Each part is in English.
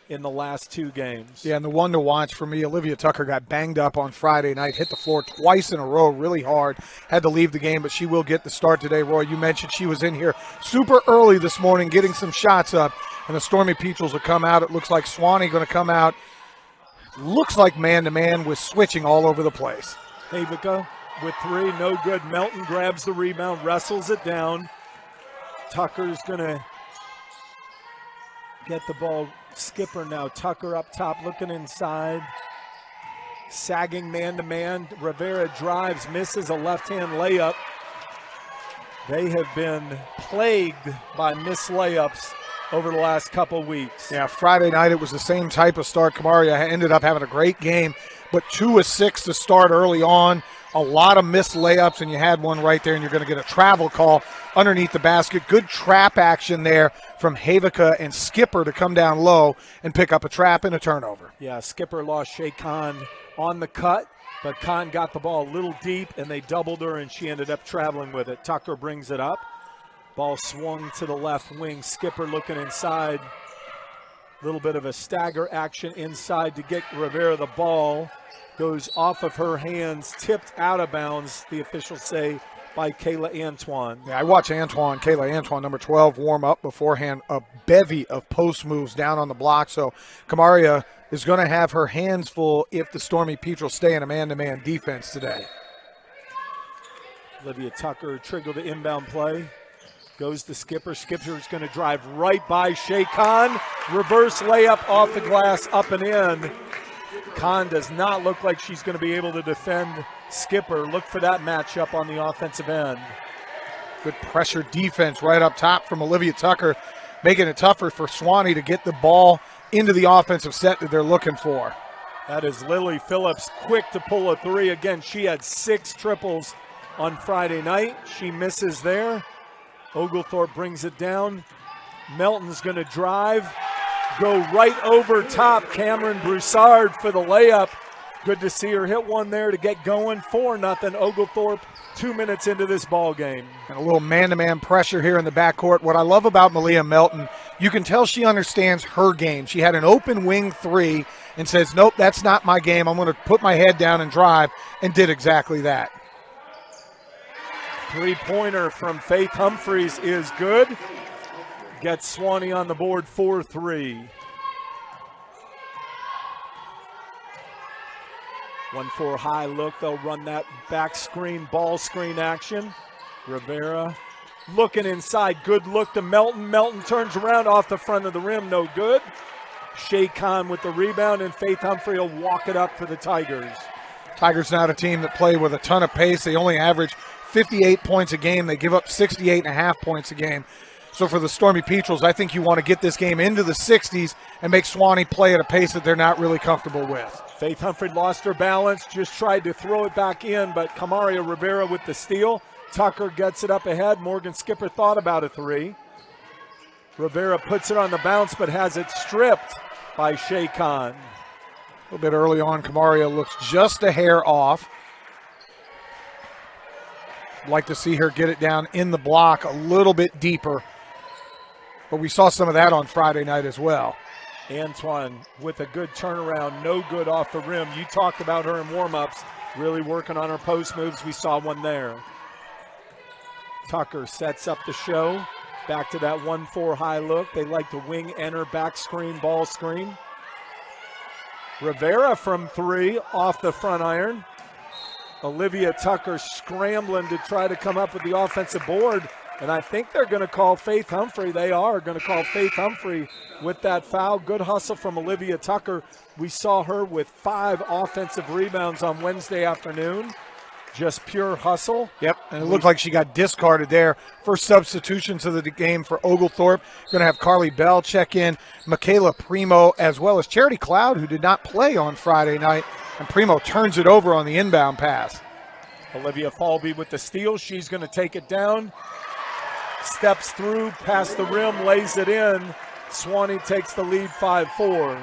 in the last 2 games. Yeah, and the one to watch for me, Olivia Tucker got banged up on Friday night, hit the floor twice in a row really hard, had to leave the game, but she will get the start today. Roy, you mentioned she was in here super early this morning getting some shots up, and the Stormy Peaches will come out. It looks like Sewanee going to come out. Looks like man-to-man with switching all over the place. Havica with 3, no good. Melton grabs the rebound, wrestles it down. Tucker's going to get the ball. Skipper now. Tucker up top looking inside. Sagging man-to-man. Rivera drives, misses a left-hand layup. They have been plagued by missed layups over the last couple weeks. Yeah, Friday night it was the same type of start. Kamaria ended up having a great game, but 2 of 6 to start early on. A lot of missed layups, and you had one right there, and you're going to get a travel call underneath the basket. Good trap action there from Havica and Skipper to come down low and pick up a trap and a turnover. Yeah, Skipper lost Shea Khan on the cut, but Khan got the ball a little deep, and they doubled her, and she ended up traveling with it. Tucker brings it up. Ball swung to the left wing. Skipper looking inside. A little bit of a stagger action inside to get Rivera the ball. Goes off of her hands, tipped out of bounds, the officials say, by Kayla Antoine. Yeah, I watched Kayla Antoine, number 12, warm up beforehand. A bevy of post moves down on the block. So Kamaria is going to have her hands full if the Stormy Peaches stay in a man-to-man defense today. Olivia Tucker triggered the inbound play. Goes to Skipper. Skipper's going to drive right by Shea Khan. Reverse layup off the glass, up and in. Khan does not look like she's going to be able to defend Skipper. Look for that matchup on the offensive end. Good pressure defense right up top from Olivia Tucker, making it tougher for Sewanee to get the ball into the offensive set that they're looking for. That is Lily Phillips, quick to pull a 3. Again, she had 6 triples on Friday night. She misses there. Oglethorpe brings it down. Melton's going to drive. Go right over top. Cameron Broussard for the layup. Good to see her hit one there to get going. 4-0 Oglethorpe 2 minutes into this ball game. And a little man-to-man pressure here in the backcourt. What I love about Malia Melton, you can tell she understands her game. She had an open wing 3 and says, nope, that's not my game. I'm going to put my head down and drive, and did exactly that. 3-pointer from Faith Humphreys is good. Gets Sewanee on the board 4-3. 1-4 high look. They'll run that back screen, ball screen action. Rivera looking inside. Good look to Melton. Melton turns around off the front of the rim. No good. Shea Khan with the rebound, and Faith Humphrey will walk it up for the Tigers. Tigers not a team that play with a ton of pace. They only average 58 points a game. They give up 68.5 points a game. So for the Stormy Peaches, I think you want to get this game into the 60s and make Sewanee play at a pace that they're not really comfortable with. Faith Humphrey lost her balance, just tried to throw it back in, but Kamaria Rivera with the steal. Tucker gets it up ahead. Morgan Skipper thought about a 3. Rivera puts it on the bounce, but has it stripped by Shea Khan. A little bit early on, Kamaria looks just a hair off. Like to see her get it down in the block a little bit deeper. But we saw some of that on Friday night as well. Antoine with a good turnaround, no good off the rim. You talked about her in warm-ups, really working on her post moves. We saw one there. Tucker sets up the show. Back to that 1-4 high look. They like to wing, enter, back screen, ball screen. Rivera from 3 off the front iron. Olivia Tucker scrambling to try to come up with the offensive board. And I think they're going to call Faith Humphrey. They are going to call Faith Humphrey with that foul. Good hustle from Olivia Tucker. We saw her with 5 offensive rebounds on Wednesday afternoon. Just pure hustle. Yep, and it looked like she got discarded there. First substitution to the game for Oglethorpe. Going to have Carly Bell check in, Michaela Primo, as well as Charity Cloud, who did not play on Friday night. And Primo turns it over on the inbound pass. Olivia Falby with the steal. She's going to take it down. Steps through, past the rim, lays it in. Sewanee takes the lead 5-4.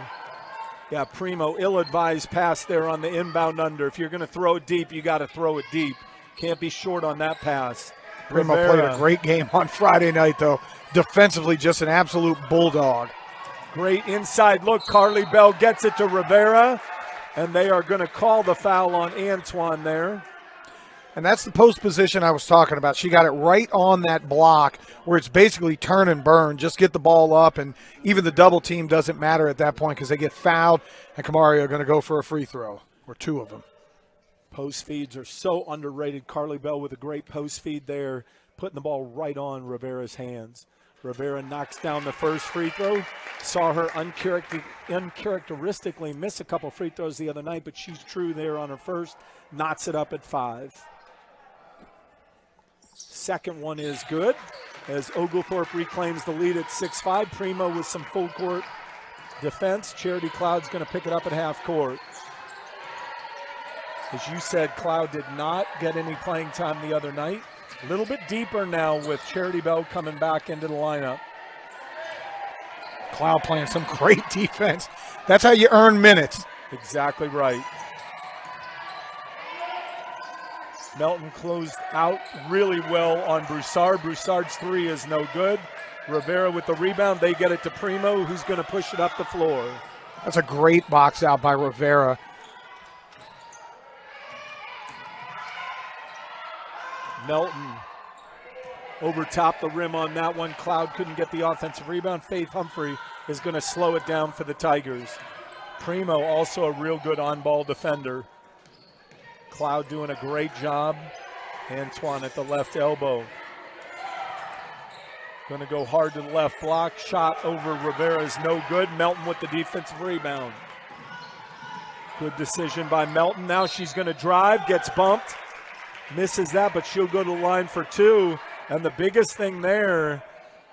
Yeah, Primo, ill-advised pass there on the inbound under. If you're going to throw it deep, you got to throw it deep. Can't be short on that pass. Primo played a great game on Friday night, though. Defensively, just an absolute bulldog. Great inside look. Carly Bell gets it to Rivera, and they are going to call the foul on Antoine there. And that's the post position I was talking about. She got it right on that block where it's basically turn and burn. Just get the ball up, and even the double team doesn't matter at that point because they get fouled, and Kamaria are going to go for a free throw, or two of them. Post feeds are so underrated. Carly Bell with a great post feed there, putting the ball right on Rivera's hands. Rivera knocks down the first free throw. Saw her uncharacteristically miss a couple free throws the other night, but she's true there on her first. Knots it up at 5. Second one is good as Oglethorpe reclaims the lead at 6-5. Primo with some full court defense. Charity Cloud's going to pick it up at half court. As you said, Cloud did not get any playing time the other night. A little bit deeper now with Charity Bell coming back into the lineup. Cloud playing some great defense. That's how you earn minutes. Exactly right. Melton closed out really well on Broussard. Broussard's three is no good. Rivera with the rebound. They get it to Primo, who's going to push it up the floor. That's a great box out by Rivera. Melton over top the rim on that one. Cloud couldn't get the offensive rebound. Faith Humphrey is going to slow it down for the Tigers. Primo also a real good on-ball defender. Cloud doing a great job. Antoine at the left elbow. Going to go hard to the left block. Shot over Rivera is no good. Melton with the defensive rebound. Good decision by Melton. Now she's going to drive, gets bumped. Misses that, but she'll go to the line for two. And the biggest thing there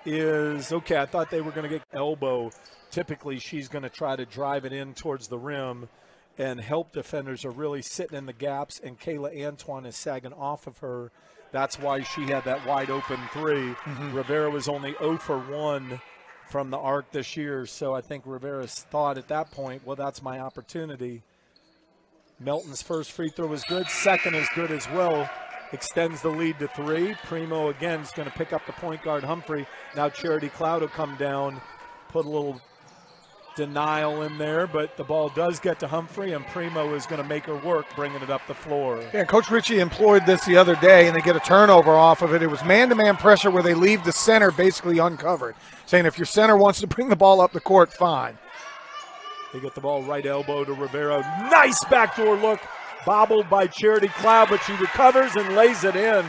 is, okay, I thought they were going to get elbow. Typically, she's going to try to drive it in towards the rim, and help defenders are really sitting in the gaps, and Kayla Antoine is sagging off of her. That's why she had that wide open three. Rivera was only 0 for 1 from the arc this year, so I think Rivera's thought at that point, well, that's my opportunity. Melton's first free throw was good. Second is good as well. Extends the lead to 3. Primo again is going to pick up the point guard Humphrey. Now Charity Cloud will come down, put a little denial in there, but the ball does get to Humphrey, and Primo is going to make her work, bringing it up the floor. Yeah, Coach Ritchie employed this the other day, and they get a turnover off of it. It was man-to-man pressure where they leave the center basically uncovered, saying if your center wants to bring the ball up the court, fine. They get the ball right elbow to Rivera. Nice backdoor look. Bobbled by Charity Cloud, but she recovers and lays it in.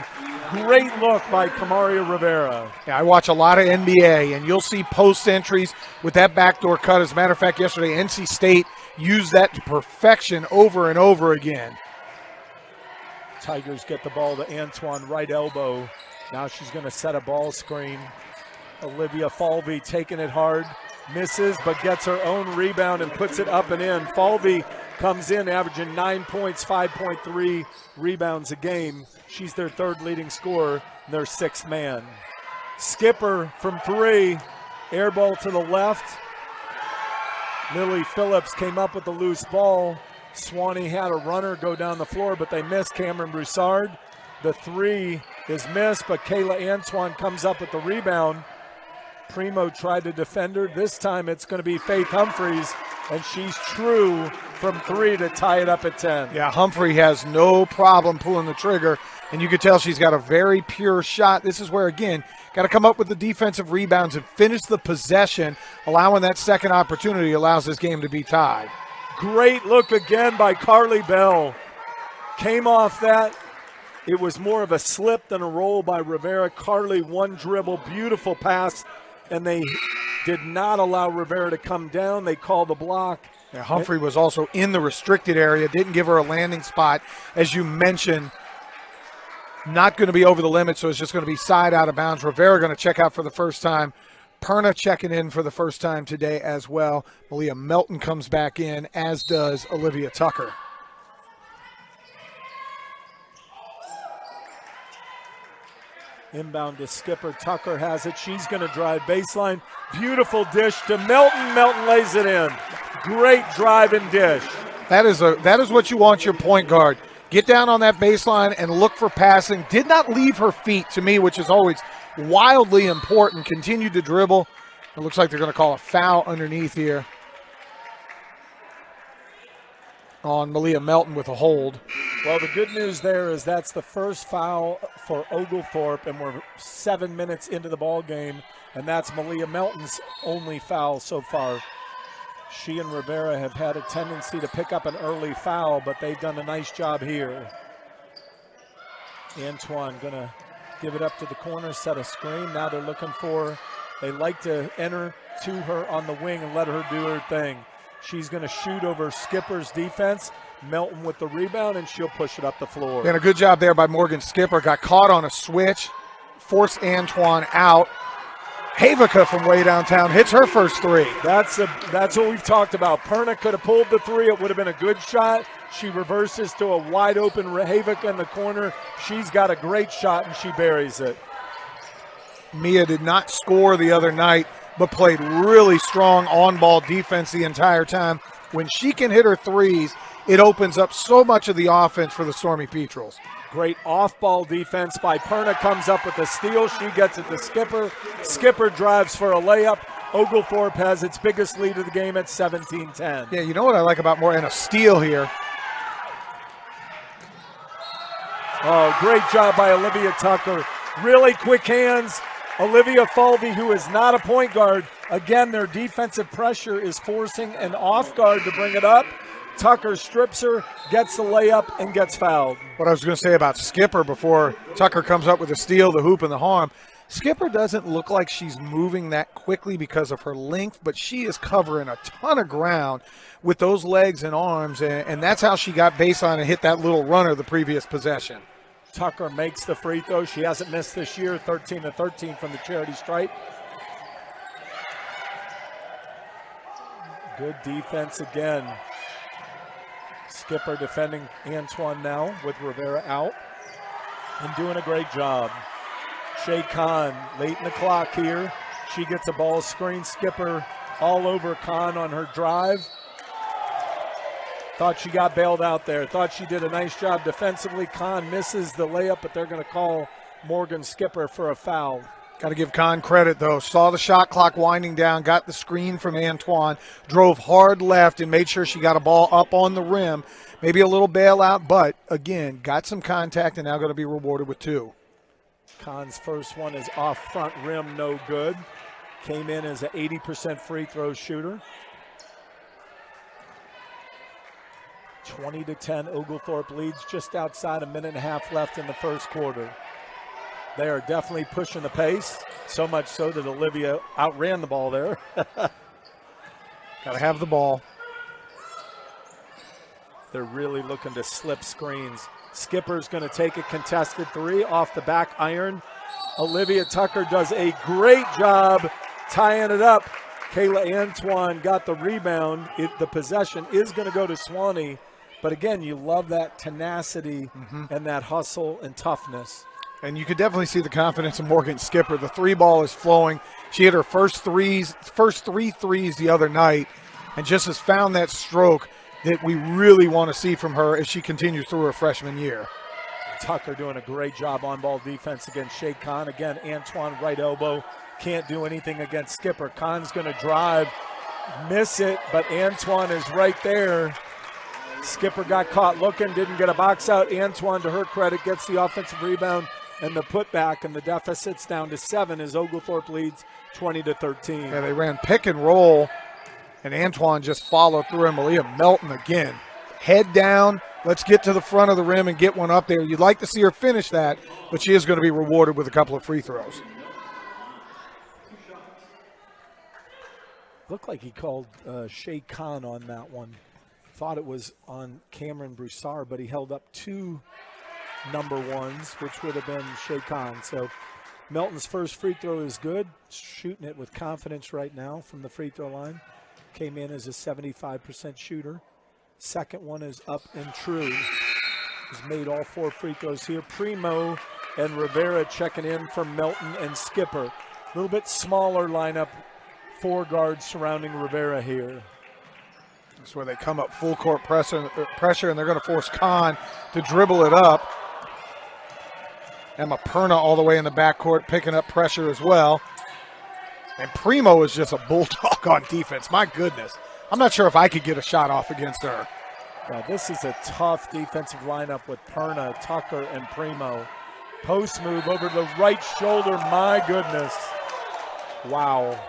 Great look by Kamaria Rivera. Yeah, I watch a lot of NBA, and you'll see post entries with that backdoor cut. As a matter of fact, yesterday NC State used that to perfection over and over again. Tigers get the ball to Antoine, right elbow. Now she's going to set a ball screen. Olivia Falvey taking it hard. Misses, but gets her own rebound and puts it up and in. Falvey comes in averaging 9 points, 5.3 rebounds a game. She's their third leading scorer and their sixth man. Skipper from 3, air ball to the left. Lily Phillips came up with the loose ball. Sewanee had a runner go down the floor, but they missed. Cameron Broussard. The 3 is missed, but Kayla Antoine comes up with the rebound. Primo tried to defend her. This time it's going to be Faith Humphreys, and she's true from 3 to tie it up at 10. Yeah, Humphrey has no problem pulling the trigger, and you can tell she's got a very pure shot. This is where, again, got to come up with the defensive rebounds and finish the possession. Allowing that second opportunity allows this game to be tied. Great look again by Carly Bell. Came off that. It was more of a slip than a roll by Rivera. Carly, one dribble, beautiful pass, and they did not allow Rivera to come down. They called the block. Yeah, Humphrey was also in the restricted area, didn't give her a landing spot. As you mentioned, not going to be over the limit, so it's just going to be side out of bounds. Rivera going to check out for the first time. Perna checking in for the first time today as well. Malia Melton comes back in, as does Olivia Tucker. Inbound to Skipper. Tucker has it. She's going to drive baseline. Beautiful dish to Melton. Melton lays it in. Great drive and dish. That is what you want your point guard. Get down on that baseline and look for passing. Did not leave her feet, to me, which is always wildly important. Continued to dribble. It looks like they're going to call a foul underneath here on Malia Melton with a hold. Well, the good news there is that's the first foul for Oglethorpe, and we're 7 minutes into the ball game, and that's Malia Melton's only foul so far. She and Rivera have had a tendency to pick up an early foul, but they've done a nice job here. Antoine going to give it up to the corner, set a screen. Now they're looking for, they like to enter to her on the wing and let her do her thing. She's going to shoot over Skipper's defense. Melton with the rebound, and she'll push it up the floor. And a good job there by Morgan Skipper. Got caught on a switch, forced Antoine out. Havica from way downtown hits her first three. That's what we've talked about. Perna could have pulled the three. It would have been a good shot. She reverses to a wide open Havica in the corner. She's got a great shot, and she buries it. Mia did not score the other night, but played really strong on-ball defense the entire time. When she can hit her threes, it opens up so much of the offense for the Stormy Petrels. Great off-ball defense by Perna, comes up with a steal. She gets it to Skipper. Skipper drives for a layup. Oglethorpe has its biggest lead of the game at 17-10. Yeah, you know what I like about more, and a steal here. Oh, great job by Olivia Tucker. Really quick hands. Olivia Falvey, who is not a point guard. Again, their defensive pressure is forcing an off guard to bring it up. Tucker strips her, gets the layup, and gets fouled. What I was going to say about Skipper before Tucker comes up with a steal, the hoop, and the harm, Skipper doesn't look like she's moving that quickly because of her length, but she is covering a ton of ground with those legs and arms, and that's how she got baseline and hit that little runner the previous possession. Tucker makes the free throw. She hasn't missed this year, 13-13 from the charity stripe. Good defense again. Skipper defending Antoine now with Rivera out and doing a great job. Shea Khan late in the clock here. She gets a ball screen. Skipper all over Khan on her drive. Thought she got bailed out there. Thought she did a nice job defensively. Khan misses the layup, but they're going to call Morgan Skipper for a foul. Got to give Khan credit, though. Saw the shot clock winding down, got the screen from Antoine, drove hard left and made sure she got a ball up on the rim. Maybe a little bailout, but, again, got some contact and now going to be rewarded with two. Khan's first one is off front rim, no good. Came in as an 80% free throw shooter. 20-10, Oglethorpe leads, just outside a minute and a half left in the first quarter. They are definitely pushing the pace, so much so that Olivia outran the ball there. Got to have the ball. They're really looking to slip screens. Skipper's going to take a contested three off the back iron. Olivia Tucker does a great job tying it up. Kayla Antoine got the rebound. The possession is going to go to Sewanee. But again, you love that tenacity and that hustle and toughness. And you could definitely see the confidence in Morgan Skipper. The three ball is flowing. She hit her first three threes the other night and just has found that stroke that we really want to see from her as she continues through her freshman year. Tucker doing a great job on ball defense against Shea Khan. Again, Antoine right elbow. Can't do anything against Skipper. Khan's going to drive, miss it, but Antoine is right there. Skipper got caught looking, didn't get a box out. Antoine, to her credit, gets the offensive rebound and the putback, and the deficit's down to 7 as Oglethorpe leads 20-13. Yeah, they ran pick and roll, and Antoine just followed through, and Malia Melton again. Head down, let's get to the front of the rim and get one up there. You'd like to see her finish that, but she is going to be rewarded with a couple of free throws. Looked like he called Shea Khan on that one. Thought it was on Cameron Broussard, but he held up 2 number ones, which would have been Shea Khan. So Melton's first free throw is good. Shooting it with confidence right now from the free throw line. Came in as a 75% shooter. Second one is up and true. He's made all 4 free throws here. Primo and Rivera checking in from Melton and Skipper. A little bit smaller lineup. 4 guards surrounding Rivera here. That's where they come up full court pressure, and they're going to force Khan to dribble it up. Emma Perna all the way in the backcourt picking up pressure as well. And Primo is just a bulldog on defense. My goodness. I'm not sure if I could get a shot off against her. Yeah, this is a tough defensive lineup with Perna, Tucker, and Primo. Post move over to the right shoulder. My goodness. Wow.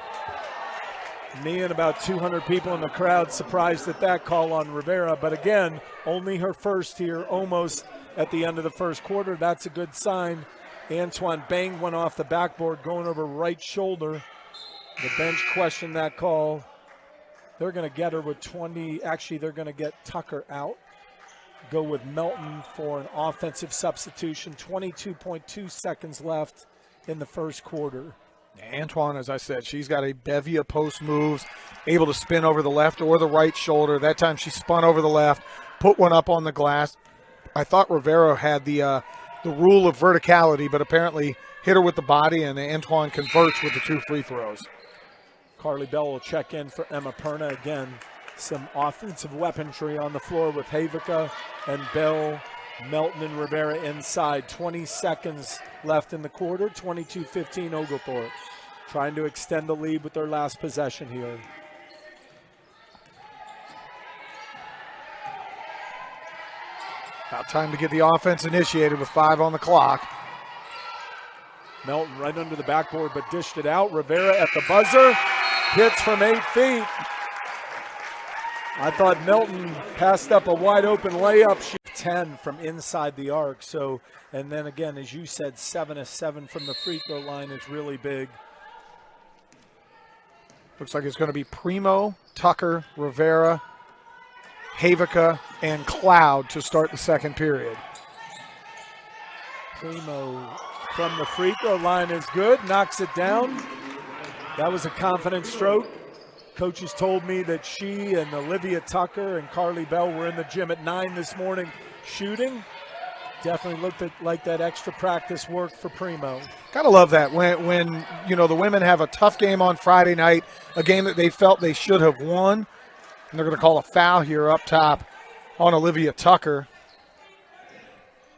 Me and about 200 people in the crowd surprised at that call on Rivera. But again, only her first here, almost at the end of the first quarter. That's a good sign. Antoine banged one off the backboard going over right shoulder. The bench questioned that call. They're going to get her with 20. Actually, they're going to get Tucker out. Go with Melton for an offensive substitution. 22.2 seconds left in the first quarter. Antoine, as I said, she's got a bevy of post moves, able to spin over the left or the right shoulder. That time she spun over the left, put one up on the glass. I thought Rivera had the rule of verticality, but apparently hit her with the body, and Antoine converts with the 2 free throws. Carly Bell will check in for Emma Perna. Again, some offensive weaponry on the floor with Havica and Bell, Melton, and Rivera inside. 20 seconds left in the quarter. 22-15 Oglethorpe. Trying to extend the lead with their last possession here. About time to get the offense initiated with 5 on the clock. Melton right under the backboard, but dished it out. Rivera at the buzzer. Hits from 8 feet. I thought Melton passed up a wide open layup. She 10 from inside the arc. So, and then again, as you said, 7 of 7 from the free throw line is really big. Looks like it's going to be Primo, Tucker, Rivera, Havica, and Cloud to start the second period. Primo from the free throw line is good. Knocks it down. That was a confident stroke. Coaches told me that she and Olivia Tucker and Carly Bell were in the gym at 9 this morning shooting. Definitely looked like that extra practice worked for Primo. Gotta love that when you know the women have a tough game on Friday night, a game that they felt they should have won, and they're going to call a foul here up top on Olivia Tucker.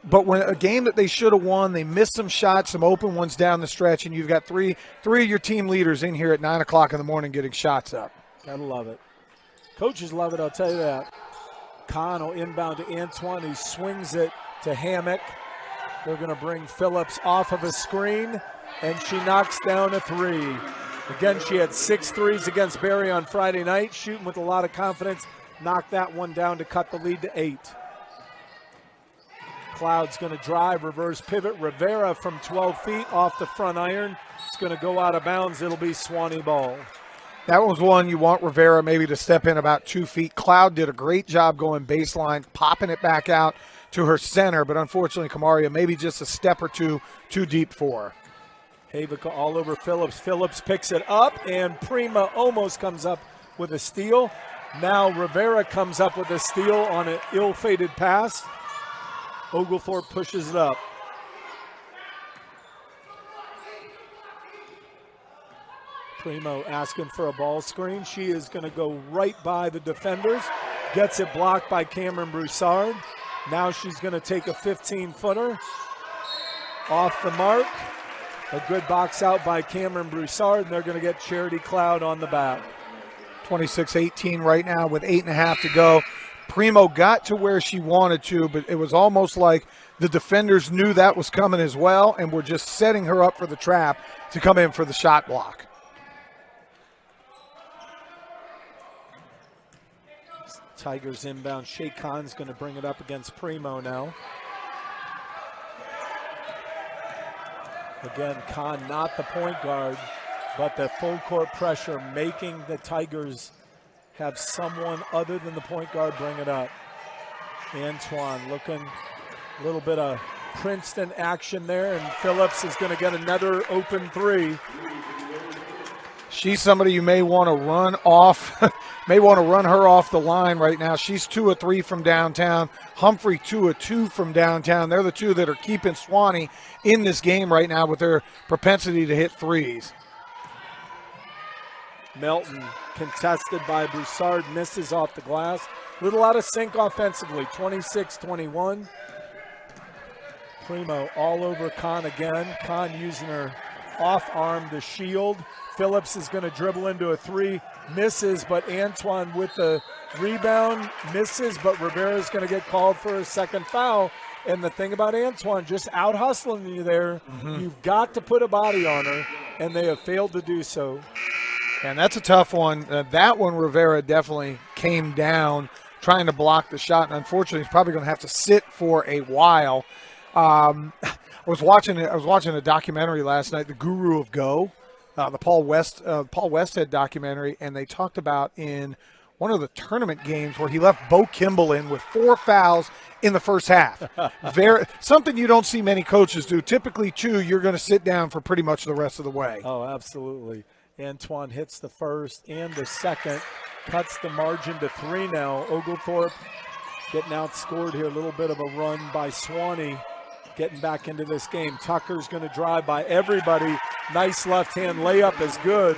But when a game that they should have won, they missed some shots, some open ones down the stretch, and you've got three of your team leaders in here at 9 o'clock in the morning getting shots up. Gotta love it. Coaches love it, I'll tell you that. Kahn will inbound to Antoine, who swings it to Hammock. They're going to bring Phillips off of a screen, and she knocks down a 3. Again, she had 6 threes against Barry on Friday night, shooting with a lot of confidence. Knocked that one down to cut the lead to 8. Cloud's going to drive, reverse pivot. Rivera from 12 feet off the front iron. It's going to go out of bounds. It'll be Sewanee ball. That was one you want Rivera maybe to step in about 2 feet. Cloud did a great job going baseline, popping it back out to her center, but unfortunately Kamaria maybe just a step or two too deep for her. Havica all over Phillips. Phillips picks it up, and Prima almost comes up with a steal. Now Rivera comes up with a steal on an ill-fated pass. Oglethorpe pushes it up. Primo asking for a ball screen. She is going to go right by the defenders. Gets it blocked by Cameron Broussard. Now she's going to take a 15-footer. Off the mark. A good box out by Cameron Broussard, and they're going to get Charity Cloud on the back. 26-18 right now with 8.5 to go. Primo got to where she wanted to, but it was almost like the defenders knew that was coming as well and were just setting her up for the trap to come in for the shot block. Tigers inbound. Shea Khan's going to bring it up against Primo now. Again, Khan not the point guard, but the full court pressure making the Tigers have someone other than the point guard bring it up. Antoine looking a little bit of Princeton action there, and Phillips is going to get another open 3. She's somebody you may want to run off, may want to run her off the line right now. She's 2 of 3 from downtown. Humphrey 2 of 2 from downtown. They're the two that are keeping Sewanee in this game right now with their propensity to hit threes. Melton contested by Broussard, misses off the glass. Little out of sync offensively, 26-21. Primo all over Khan again. Khan using her off arm the shield. Phillips is going to dribble into a three, misses, but Antoine with the rebound misses, but Rivera's going to get called for a second foul. And the thing about Antoine, just out hustling you there, you've got to put a body on her, and they have failed to do so. And that's a tough one. That one, Rivera definitely came down trying to block the shot, and unfortunately he's probably going to have to sit for a while. I was watching a documentary last night, The Guru of Go, the Paul Westhead documentary, and they talked about in one of the tournament games where he left Bo Kimball in with 4 fouls in the first half. Something you don't see many coaches do. Typically, 2, you're going to sit down for pretty much the rest of the way. Oh, absolutely. Antoine hits the first and the second, cuts the margin to 3 now. Oglethorpe getting outscored here. A little bit of a run by Sewanee, getting back into this game. Tucker's going to drive by everybody. Nice left-hand layup is good.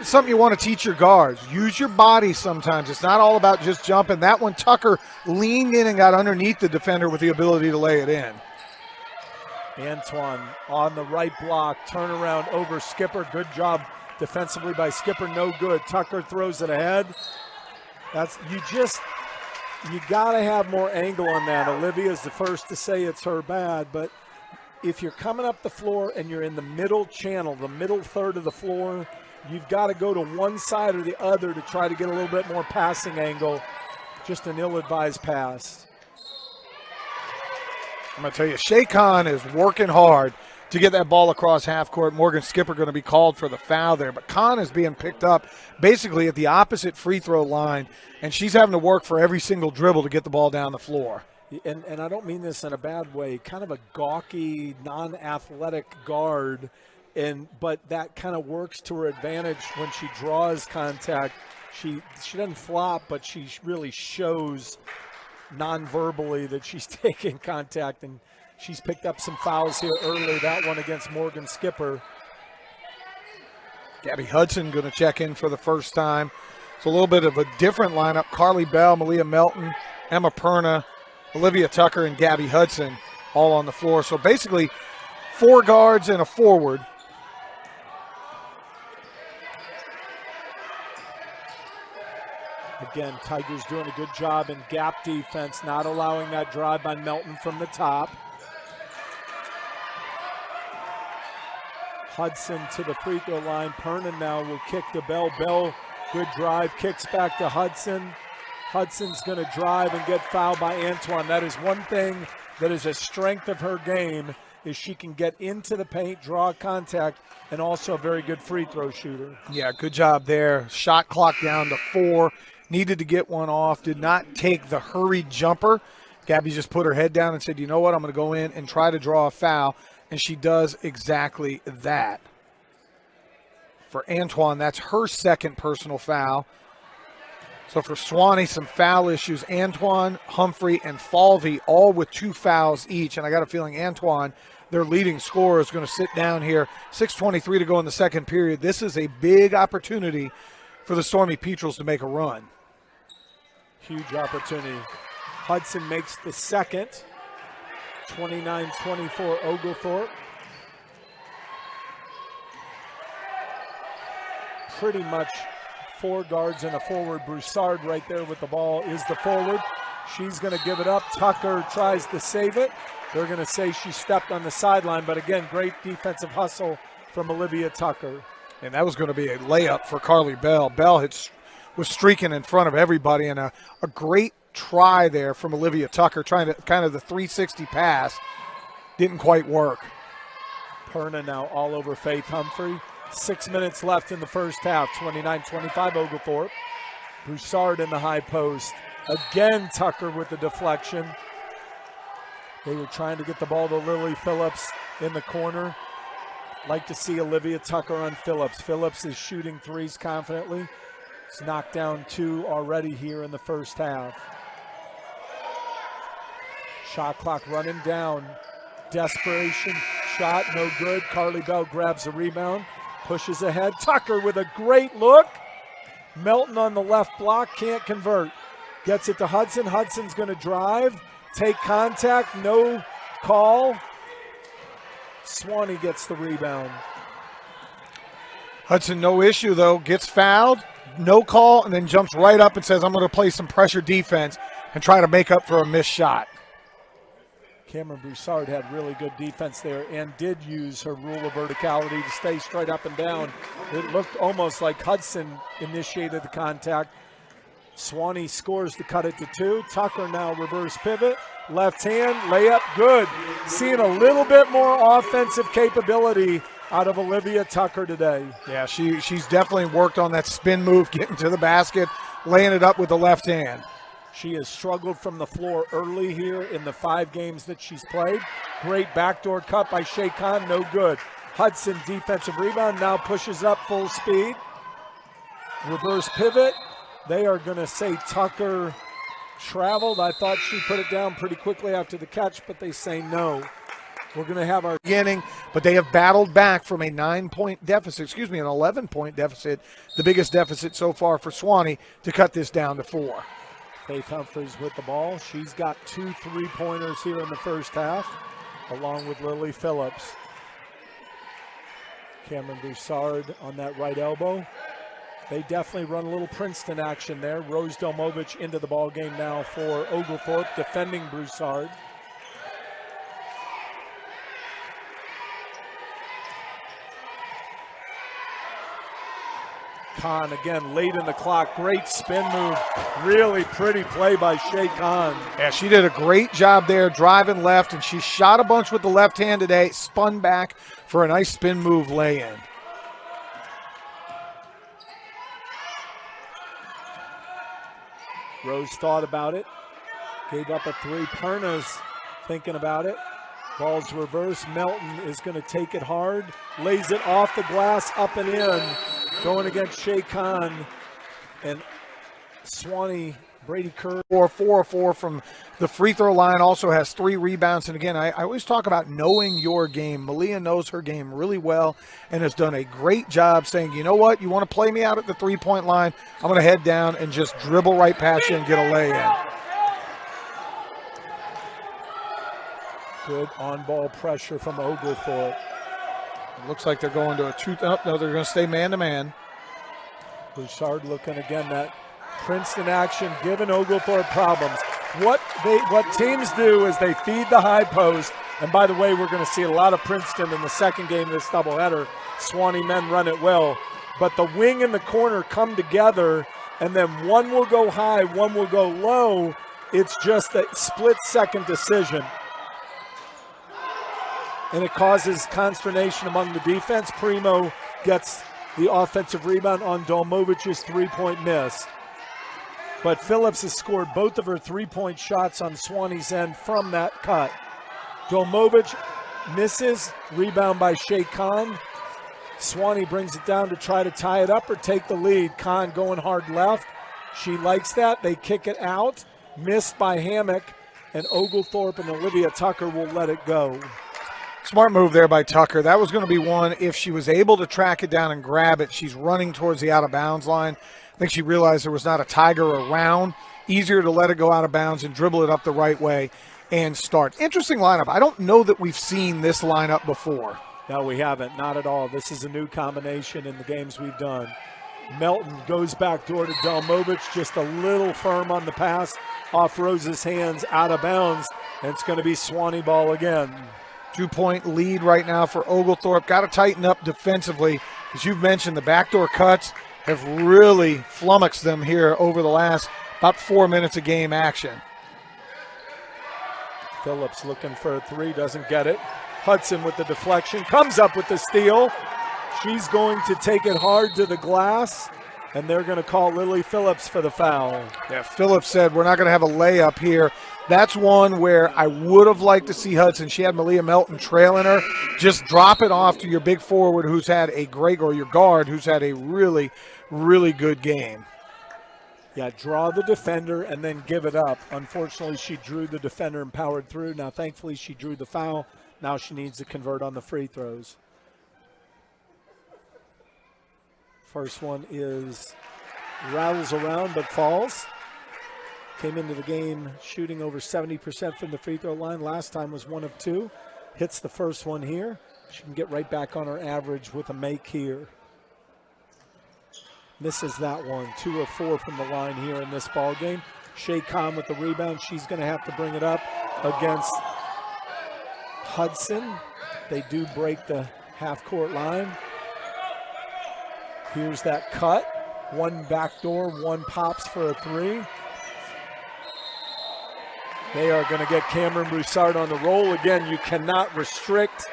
Something you want to teach your guards. Use your body sometimes. It's not all about just jumping. That one, Tucker leaned in and got underneath the defender with the ability to lay it in. Antoine on the right block, turnaround over Skipper. Good job defensively by Skipper, no good. Tucker throws it ahead. You got to have more angle on that. Olivia's the first to say it's her bad, but if you're coming up the floor and you're in the middle channel, the middle third of the floor, you've got to go to one side or the other to try to get a little bit more passing angle. Just an ill-advised pass. I'm going to tell you, Shea Khan is working hard to get that ball across half court. Morgan Skipper going to be called for the foul there, but Khan is being picked up basically at the opposite free throw line, and she's having to work for every single dribble to get the ball down the floor. And I don't mean this in a bad way, kind of a gawky, non-athletic guard, but that kind of works to her advantage when she draws contact. She doesn't flop, but she really shows non-verbally that she's taking contact, and she's picked up some fouls here early. That one against Morgan Skipper. Gabby Hudson going to check in for the first time. It's a little bit of a different lineup. Carly Bell, Malia Melton, Emma Perna, Olivia Tucker, and Gabby Hudson all on the floor. So basically 4 guards and a forward. Again, Tigers doing a good job in gap defense, not allowing that drive by Melton from the top. Hudson to the free throw line. Pernan now will kick to Bell. Bell, good drive, kicks back to Hudson. Hudson's going to drive and get fouled by Antoine. That is one thing that is a strength of her game, is she can get into the paint, draw contact, and also a very good free throw shooter. Yeah, good job there. Shot clock down to 4. Needed to get one off. Did not take the hurried jumper. Gabby just put her head down and said, you know what, I'm going to go in and try to draw a foul. And she does exactly that. For Antoine, that's her second personal foul. So for Sewanee, some foul issues. Antoine, Humphrey, and Falvey all with 2 fouls each. And I got a feeling Antoine, their leading scorer, is going to sit down here. 6:23 to go in the second period. This is a big opportunity for the Stormy Petrels to make a run. Huge opportunity. Hudson makes the second. 29-24 Oglethorpe. Pretty much 4 guards and a forward. Broussard right there with the ball is the forward. She's going to give it up. Tucker tries to save it. They're going to say she stepped on the sideline, but again, great defensive hustle from Olivia Tucker. And that was going to be a layup for Carly Bell. Bell was streaking in front of everybody, and a great try there from Olivia Tucker, trying to kind of the 360 pass. Didn't quite work. Perna now all over Faith Humphrey. 6 minutes left in the first half. 29-25 Oglethorpe. Broussard in the high post. Again, Tucker with the deflection. They were trying to get the ball to Lily Phillips in the corner. Like to see Olivia Tucker on Phillips. Phillips is shooting threes confidently. He's knocked down 2 already here in the first half. Shot clock running down. Desperation shot, no good. Carly Bell grabs the rebound, pushes ahead. Tucker with a great look. Melton on the left block, can't convert. Gets it to Hudson. Hudson's going to drive, take contact, no call. Sewanee gets the rebound. Hudson, no issue, though. Gets fouled, no call, and then jumps right up and says, I'm going to play some pressure defense and try to make up for a missed shot. Cameron Broussard had really good defense there and did use her rule of verticality to stay straight up and down. It looked almost like Hudson initiated the contact. Sewanee scores to cut it to 2. Tucker now reverse pivot. Left hand, layup, good. Seeing a little bit more offensive capability out of Olivia Tucker today. Yeah, she's definitely worked on that spin move, getting to the basket, laying it up with the left hand. She has struggled from the floor early here in the 5 games that she's played. Great backdoor cut by Shea Khan, no good. Hudson defensive rebound, now pushes up full speed. Reverse pivot. They are going to say Tucker traveled. I thought she put it down pretty quickly after the catch, but they say no. We're going to have our beginning, but they have battled back from a 9-point deficit, an 11-point deficit, the biggest deficit so far for Sewanee, to cut this down to 4. Faith Humphreys with the ball. She's got 2 3-pointers here in the first half, along with Lily Phillips. Cameron Broussard on that right elbow. They definitely run a little Princeton action there. Rose Domovich into the ball game now for Oglethorpe, defending Broussard. Khan again late in the clock. Great spin move. Really pretty play by Shea Khan. Yeah, she did a great job there driving left, and she shot a bunch with the left hand today, spun back for a nice spin move lay-in. Rose thought about it. Gave up a 3. Perna's thinking about it. Ball's reverse. Melton is going to take it hard. Lays it off the glass, up and in. Going against Shea Khan and Sewanee. Brady Kerr. 4-4 from the free throw line, also has 3 rebounds. And again, I always talk about knowing your game. Malia knows her game really well and has done a great job saying, you know what, you want to play me out at the 3-point line, I'm going to head down and just dribble right past you and get a lay-in. Good on-ball pressure from Oglethorpe. It looks like they're going to a 2. Oh, no, they're going to stay man-to-man. Broussard looking again, that Princeton action giving Oglethorpe problems. What teams do is they feed the high post. And by the way, we're going to see a lot of Princeton in the second game of this doubleheader. Sewanee men run it well. But the wing and the corner come together, and then one will go high, one will go low. It's just a split-second decision. And it causes consternation among the defense. Primo gets the offensive rebound on Dolmovich's 3-point miss. But Phillips has scored both of her 3-point shots on Sewanee's end from that cut. Dolmovich misses, rebound by Shea Khan. Sewanee brings it down to try to tie it up or take the lead. Khan going hard left. She likes that. They kick it out. Missed by Hammock. And Oglethorpe and Olivia Tucker will let it go. Smart move there by Tucker. That was going to be one if she was able to track it down and grab it. She's running towards the out-of-bounds line. I think she realized there was not a Tiger around. Easier to let it go out of bounds and dribble it up the right way and start. Interesting lineup. I don't know that we've seen this lineup before. No, we haven't. Not at all. This is a new combination in the games we've done. Melton goes back door to Dolmovich, just a little firm on the pass. Off Rose's hands, out of bounds. And it's going to be Sewanee ball again. 2-point lead right now for Oglethorpe. Got to tighten up defensively. As you've mentioned, the backdoor cuts have really flummoxed them here over the last about 4 minutes of game action. Phillips looking for a 3, doesn't get it. Hudson with the deflection, comes up with the steal. She's going to take it hard to the glass, and they're going to call Lily Phillips for the foul. Yeah, Phillips said we're not going to have a layup here. That's one where I would have liked to see Hudson. She had Malia Melton trailing her. Just drop it off to your big forward who's had a great, or your guard who's had a really, really good game. Yeah, draw the defender and then give it up. Unfortunately, she drew the defender and powered through. Now, thankfully, she drew the foul. Now she needs to convert on the free throws. First one is rattles around but falls. Came into the game shooting over 70% from the free throw line. Last time was 1 of 2. Hits the first one here. She can get right back on her average with a make here. Misses that one. 2 of 4 from the line here in this ball game. Shea Khan with the rebound. She's going to have to bring it up against Hudson. They do break the half-court line. Here's that cut. One backdoor, one pops for a 3. They are going to get Cameron Broussard on the roll. Again, you cannot restrict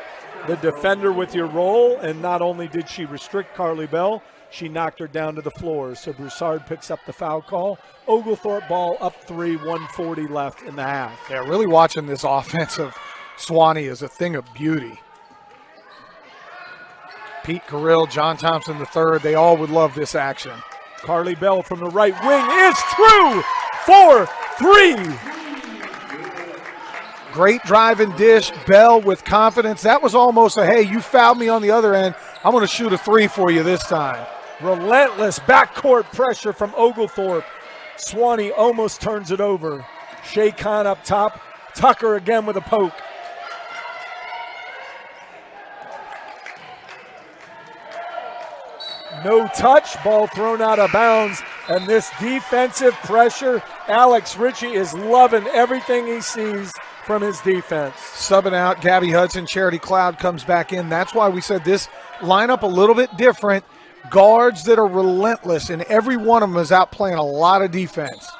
the defender with your roll, and not only did she restrict Carly Bell, she knocked her down to the floor. So Broussard picks up the foul call. Oglethorpe ball up 3, 1:40 left in the half. Yeah, really watching this offense of Sewanee is a thing of beauty. Pete Carrill, John Thompson III, they all would love this action. Carly Bell from the right wing is true for 3. Great drive and dish. Bell with confidence. That was almost a, hey, you fouled me on the other end. I'm going to shoot a 3 for you this time. Relentless backcourt pressure from Oglethorpe. Sewanee almost turns it over. Shea Khan up top. Tucker again with a poke. No touch, ball thrown out of bounds, and this defensive pressure, Alex Ritchie is loving everything he sees from his defense. Subbing out, Gabby Hudson, Charity Cloud comes back in. That's why we said this lineup a little bit different. Guards that are relentless, and every one of them is out playing a lot of defense.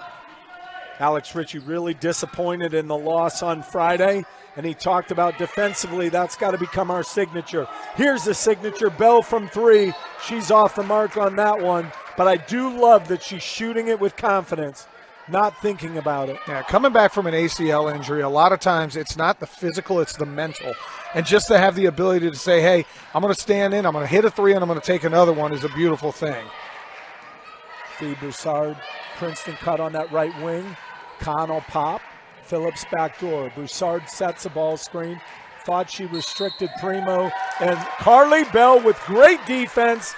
Alex Ritchie really disappointed in the loss on Friday, and he talked about defensively, that's got to become our signature. Here's the signature, Bell from 3. She's off the mark on that one, but I do love that she's shooting it with confidence, not thinking about it. Yeah, coming back from an ACL injury, a lot of times it's not the physical, it's the mental. And just to have the ability to say, hey, I'm going to stand in, I'm going to hit a 3, and I'm going to take another one is a beautiful thing. Fee Broussard, Princeton cut on that right wing. Connell pop. Phillips backdoor. Broussard sets a ball screen. Thought she restricted Primo. And Carly Bell with great defense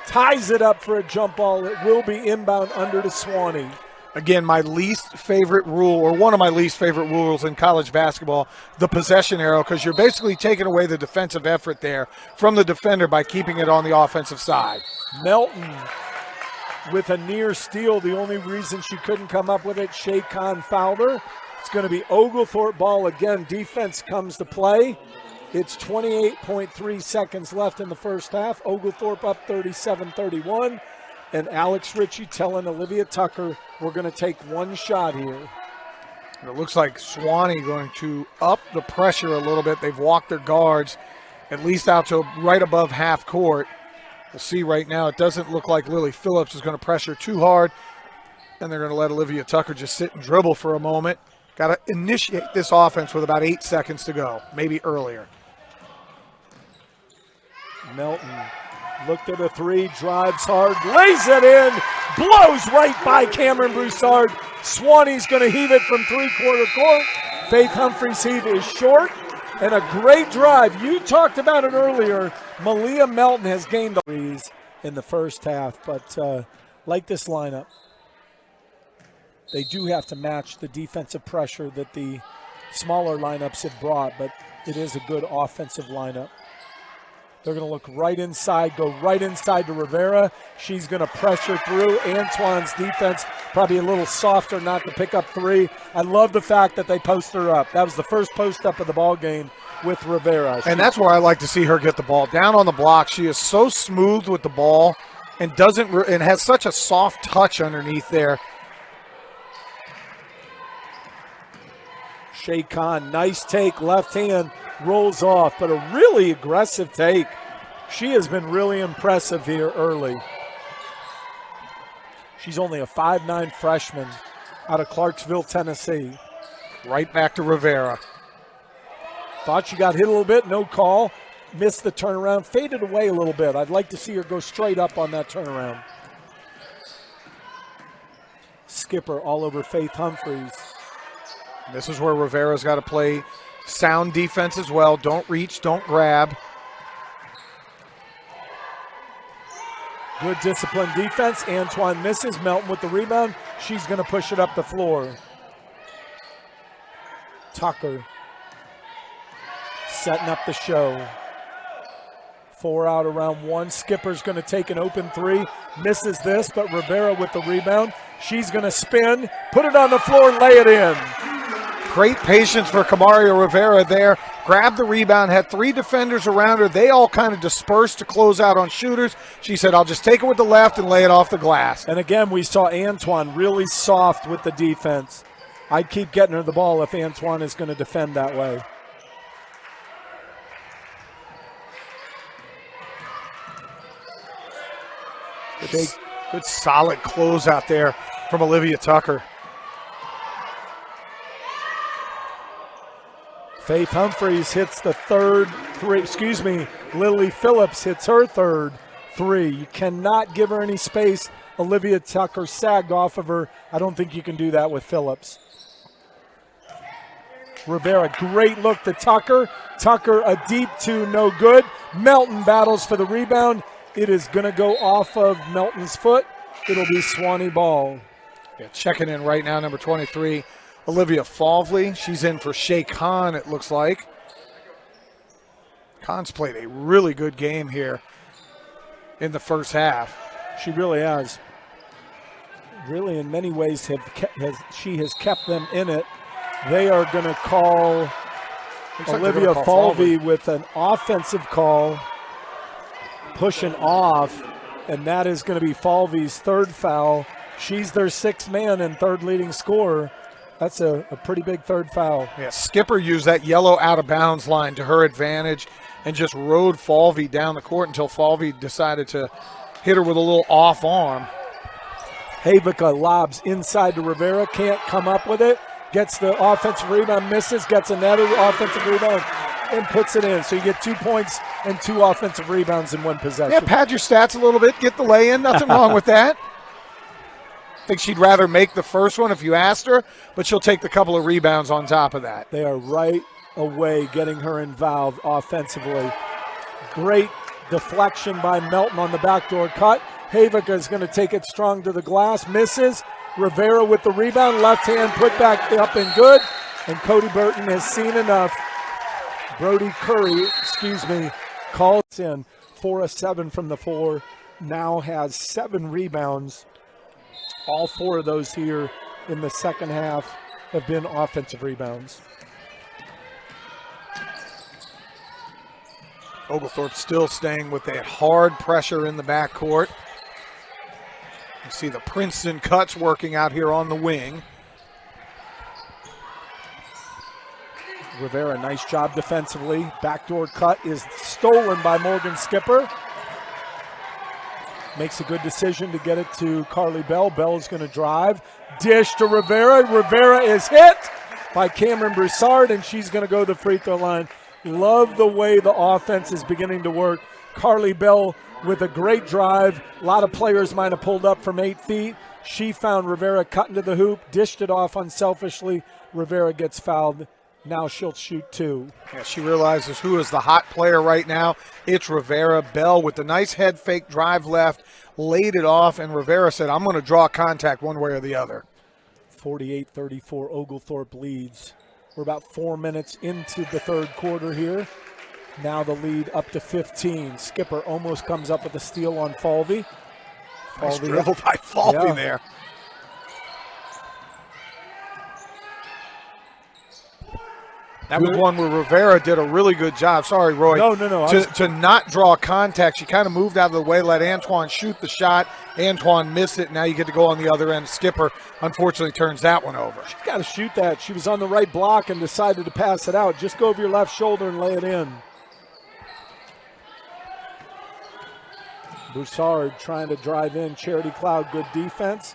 ties it up for a jump ball. It will be inbound under to Sewanee. Again, my least favorite rule, or one of my least favorite rules in college basketball, the possession arrow, because you're basically taking away the defensive effort there from the defender by keeping it on the offensive side. Melton with a near steal. The only reason she couldn't come up with it, Shea Khan fouled her. It's going to be Oglethorpe ball again. Defense comes to play. It's 28.3 seconds left in the first half. Oglethorpe up 37-31. And Alex Ritchie telling Olivia Tucker, we're going to take one shot here. It looks like Sewanee going to up the pressure a little bit. They've walked their guards at least out to right above half court. We'll see right now. It doesn't look like Lily Phillips is going to pressure too hard. And they're going to let Olivia Tucker just sit and dribble for a moment. Got to initiate this offense with about 8 seconds to go, maybe earlier. Melton looked at a 3, drives hard, lays it in, blows right by Cameron Broussard. Sewanee's going to heave it from three-quarter court. Faith Humphrey's heave is short, and a great drive. You talked about it earlier. Malia Melton has gained the threes in the first half, but like this lineup, they do have to match the defensive pressure that the smaller lineups have brought, but it is a good offensive lineup. They're going to look right inside, go right inside to Rivera. She's going to pressure through. Antoine's defense probably a little softer not to pick up 3. I love the fact that they post her up. That was the first post up of the ball game with Rivera. And that's where I like to see her get the ball. Down on the block, she is so smooth with the ball and and has such a soft touch underneath there. Shea Khan, nice take, left hand, rolls off, but a really aggressive take. She has been really impressive here early. She's only a 5'9" freshman out of Clarksville, Tennessee. Right back to Rivera. Thought she got hit a little bit, no call. Missed the turnaround, faded away a little bit. I'd like to see her go straight up on that turnaround. Skipper all over Faith Humphreys. This is where Rivera's got to play sound defense as well. Don't reach, don't grab. Good disciplined defense. Antoine misses. Melton with the rebound. She's going to push it up the floor. Tucker setting up the show. 4 out around 1. Skipper's going to take an open 3. Misses this, but Rivera with the rebound. She's going to spin, put it on the floor, lay it in. Great patience for Kamaria Rivera there. Grabbed the rebound, had 3 defenders around her. They all kind of dispersed to close out on shooters. She said, I'll just take it with the left and lay it off the glass. And again, we saw Antoine really soft with the defense. I'd keep getting her the ball if Antoine is going to defend that way. Good solid close out there from Olivia Tucker. Faith Humphreys hits the third 3. Lily Phillips hits her third 3. You cannot give her any space. Olivia Tucker sagged off of her. I don't think you can do that with Phillips. Rivera, great look to Tucker. Tucker, a deep 2, no good. Melton battles for the rebound. It is going to go off of Melton's foot. It'll be Sewanee ball. Yeah, checking in right now, number 23, Olivia Falvey. She's in for Shay Khan, it looks like. Khan's played a really good game here in the first half. She really has. Really, in many ways, she has kept them in it. They are going to call Olivia Falvey with an offensive call, pushing off, and that is going to be Falvey's third foul. She's their 6th man and 3rd leading scorer. That's a pretty big third foul. Yeah, Skipper used that yellow out-of-bounds line to her advantage and just rode Falvey down the court until Falvey decided to hit her with a little off arm. Havica lobs inside to Rivera, can't come up with it. Gets the offensive rebound, misses, gets another offensive rebound, and puts it in. So you get 2 points and 2 offensive rebounds in 1 possession. Yeah, pad your stats a little bit, get the lay-in. Nothing wrong with that. I think she'd rather make the first one if you asked her, but she'll take the couple of rebounds on top of that. They are right away getting her involved offensively. Great deflection by Melton on the backdoor cut. Havica is going to take it strong to the glass, misses. Rivera with the rebound, left hand put back up and good. And Cody Burton has seen enough. Brody Curry, calls in 4 of 7 from the floor. Now has 7 rebounds. All 4 of those here in the second half have been offensive rebounds. Oglethorpe still staying with that hard pressure in the backcourt. You see the Princeton cuts working out here on the wing. Rivera, nice job defensively. Backdoor cut is stolen by Morgan Skipper. Makes a good decision to get it to Carly Bell. Bell's going to drive. Dish to Rivera. Rivera is hit by Cameron Broussard, and she's going to go to the free throw line. Love the way the offense is beginning to work. Carly Bell with a great drive. A lot of players might have pulled up from 8 feet. She found Rivera cutting to the hoop, dished it off unselfishly. Rivera gets fouled. Now she'll shoot 2. Yeah, she realizes who is the hot player right now. It's Rivera. Bell with the nice head fake drive left, laid it off, and Rivera said, I'm going to draw contact one way or the other. 48-34, Oglethorpe leads. We're about 4 minutes into the third quarter here. Now the lead up to 15. Skipper almost comes up with a steal on Falvey. Nice dribble by Falvey there. That was one where Rivera did a really good job. Sorry, Roy. No. To not draw contact. She kind of moved out of the way, let Antoine shoot the shot. Antoine missed it. Now you get to go on the other end. Skipper, unfortunately, turns that one over. She's got to shoot that. She was on the right block and decided to pass it out. Just go over your left shoulder and lay it in. Broussard trying to drive in. Charity Cloud, good defense.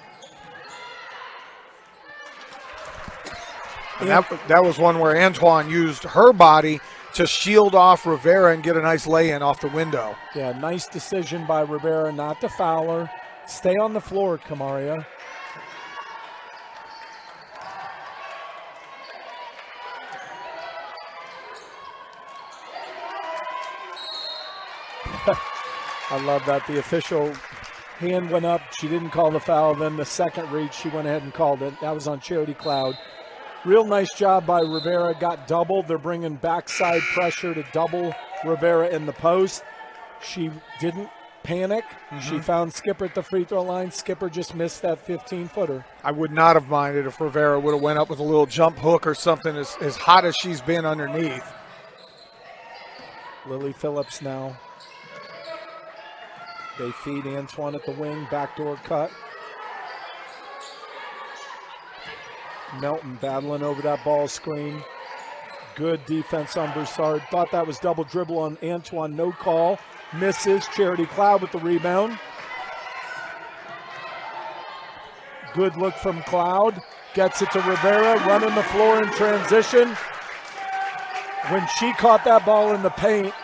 And that was one where Antoine used her body to shield off Rivera and get a nice lay-in off the window. Yeah, nice decision by Rivera not to foul her. Stay on the floor, Kamaria. I love that. The official hand went up. She didn't call the foul. Then the second reach, she went ahead and called it. That was on Charity Cloud. Real nice job by Rivera. Got doubled. They're bringing backside pressure to double Rivera in the post. She didn't panic. She found Skipper at the free throw line. Skipper just missed that 15-footer. I would not have minded if Rivera would have went up with a little jump hook or something as hot as she's been underneath. Lily Phillips now. They feed Antoine at the wing, backdoor cut. Melton battling over that ball screen. Good defense on Broussard. Thought that was double dribble on Antoine, no call. Misses. Charity Cloud with the rebound. Good look from Cloud. Gets it to Rivera, running the floor in transition. When she caught that ball in the paint,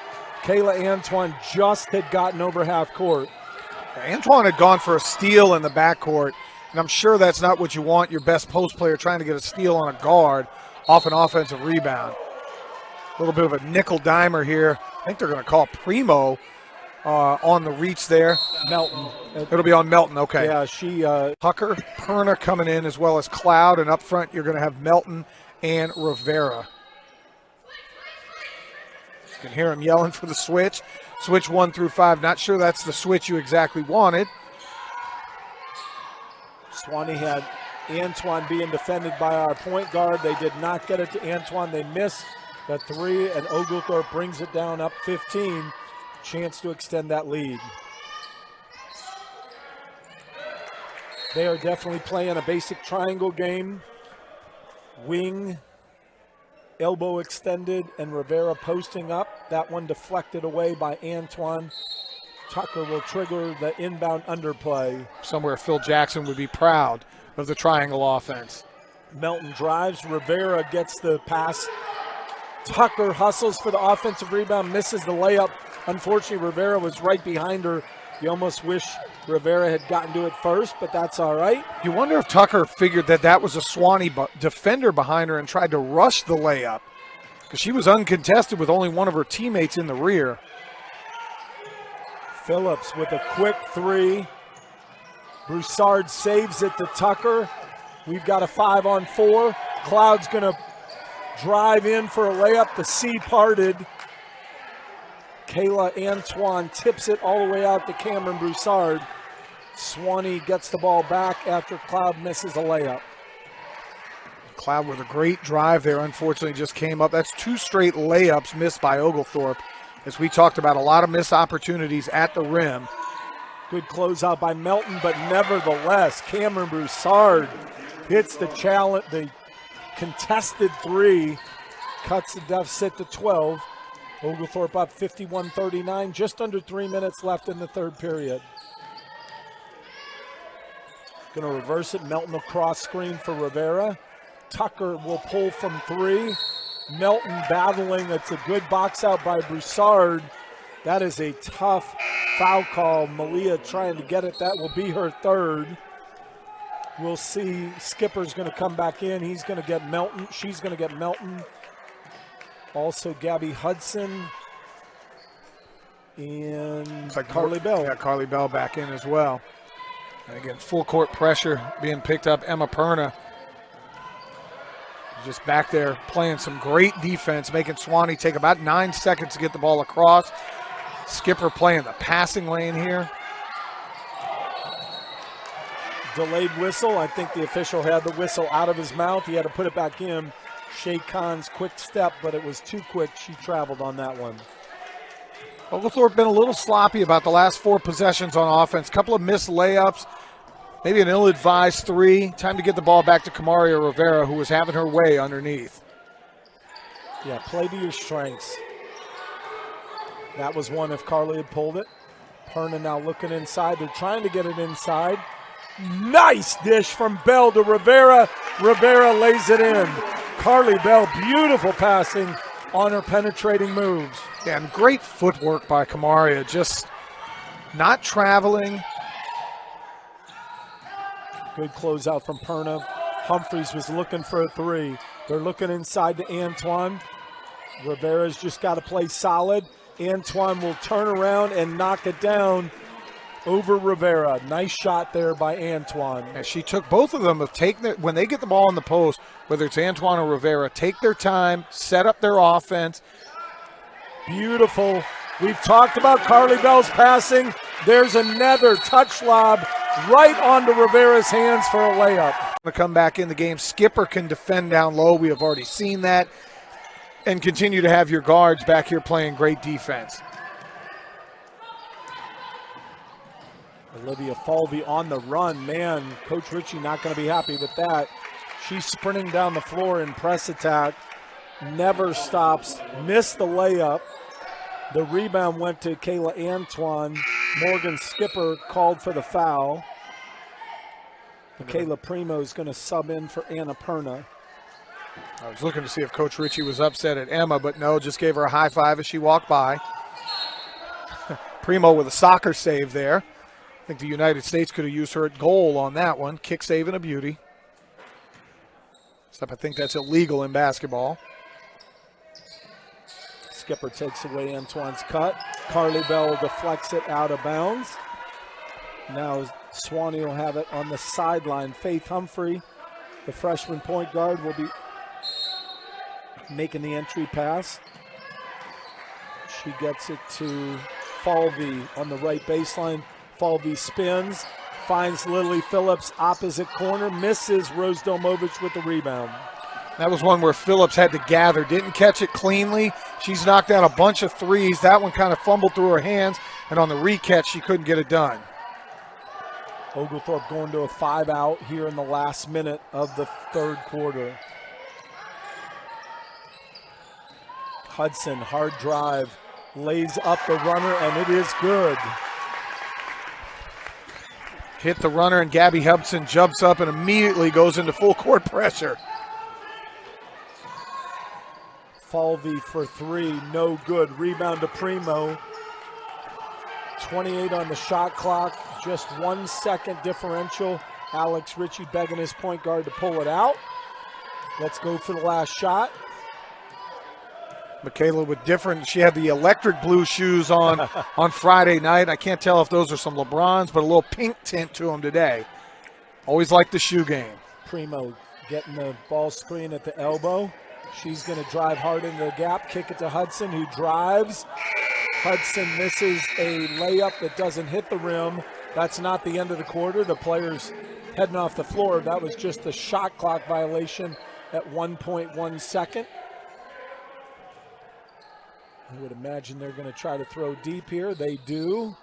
Kayla Antoine just had gotten over half court. Antoine had gone for a steal in the backcourt, and I'm sure that's not what you want, your best post player trying to get a steal on a guard off an offensive rebound. A little bit of a nickel dimer here. I think they're going to call Primo on the reach there. Melton. It'll be on Melton, okay. Yeah, she... Tucker, Perna coming in as well as Cloud, and up front you're going to have Melton and Rivera. You can hear him yelling for the switch. Switch 1 through 5. Not sure that's the switch you exactly wanted. Sewanee had Antoine being defended by our point guard. They did not get it to Antoine. They missed the 3, and Oglethorpe brings it down up 15. Chance to extend that lead. They are definitely playing a basic triangle game. Wing, elbow extended, and Rivera posting up. That one deflected away by Antoine. Tucker will trigger the inbound underplay. Somewhere Phil Jackson would be proud of the triangle offense. Melton drives. Rivera gets the pass. Tucker hustles for the offensive rebound, misses the layup. Unfortunately, Rivera was right behind her. You almost wish Rivera had gotten to it first, but that's all right. You wonder if Tucker figured that was a Sewanee defender behind her and tried to rush the layup, because she was uncontested with only one of her teammates in the rear. Phillips with a quick 3. Broussard saves it to Tucker. We've got a 5-on-4. Cloud's going to drive in for a layup. The C parted. Kayla Antoine tips it all the way out to Cameron Broussard. Sewanee gets the ball back after Cloud misses a layup. Cloud with a great drive there, unfortunately just came up. That's 2 straight layups missed by Oglethorpe. As we talked about, a lot of missed opportunities at the rim. Good closeout by Melton, but nevertheless, Cameron Broussard hits the challenge, the contested 3, cuts the deficit to 12. Oglethorpe up 51-39, just under 3 minutes left in the third period. Going to reverse it. Melton will cross screen for Rivera. Tucker will pull from 3. Melton battling. It's a good box out by Broussard. That is a tough foul call. Malia trying to get it. That will be her 3rd. We'll see. Skipper's going to come back in. He's going to get Melton. She's going to get Melton. Also Gabby Hudson and Carly Bell. Yeah, Carly Bell back in as well. And again, full court pressure being picked up. Emma Perna just back there playing some great defense, making Sewanee take about 9 seconds to get the ball across. Skipper playing the passing lane here. Delayed whistle. I think the official had the whistle out of his mouth. He had to put it back in. Shay Khan's quick step, but it was too quick. She traveled on that one. Oglethorpe been a little sloppy about the last 4 possessions on offense. Couple of missed layups, maybe an ill-advised 3. Time to get the ball back to Kamaria Rivera, who was having her way underneath. Yeah, play to your strengths. That was one if Carly had pulled it. Perna now looking inside. They're trying to get it inside. Nice dish from Bell to Rivera. Rivera lays it in. Carly Bell, beautiful passing on her penetrating moves. Yeah, and great footwork by Kamaria, just not traveling. Good closeout from Perna. Humphreys was looking for a 3. They're looking inside to Antoine. Rivera's just got to play solid. Antoine will turn around and knock it down over Rivera. Nice shot there by Antoine. And she took both of them, when they get the ball in the post, whether it's Antoine or Rivera, take their time, set up their offense. Beautiful We've talked about Carly Bell's passing. There's another touch lob right onto Rivera's hands for a layup. To come back in the game. Skipper can defend down low. We have already seen that. And continue to have your guards back here playing great defense. Olivia Falvey on the run. Man, Coach Ritchie not going to be happy with that. She's sprinting down the floor in press attack. Never stops. Missed the layup. The rebound went to Kayla Antoine. Morgan Skipper called for the foul. Michaela Primo is going to sub in for Anna Perna. I was looking to see if Coach Ritchie was upset at Emma, but no, just gave her a high five as she walked by. Primo with a soccer save there. I think the United States could have used her at goal on that one. Kick save and a beauty. Except I think that's illegal in basketball. Skipper takes away Antoine's cut. Carly Bell deflects it out of bounds. Now Sewanee will have it on the sideline. Faith Humphrey, the freshman point guard, will be making the entry pass. She gets it to Falvey on the right baseline. Falvey spins, finds Lily Phillips opposite corner, misses. Rose Domovich with the rebound. That was one where Phillips had to gather, didn't catch it cleanly. She's knocked down a bunch of threes. That one kind of fumbled through her hands, and on the recatch, she couldn't get it done. Oglethorpe going to a 5-out here in the last minute of the third quarter. Hudson, hard drive, lays up the runner, and it is good. Hit the runner, and Gabby Hudson jumps up and immediately goes into full court pressure. Falvey for three, no good. Rebound to Primo. 28 on the shot clock, just 1 second differential. Alex Ritchie begging his point guard to pull it out. Let's go for the last shot. Michaela with different, she had the electric blue shoes on Friday night. I can't tell if those are some LeBrons, but a little pink tint to them today. Always like the shoe game. Primo getting the ball screen at the elbow. She's going to drive hard into the gap, kick it to Hudson, who drives. Hudson misses a layup that doesn't hit the rim. That's not the end of the quarter. The players heading off the floor. That was just the shot clock violation at 1.1 second. I would imagine they're going to try to throw deep here. They do.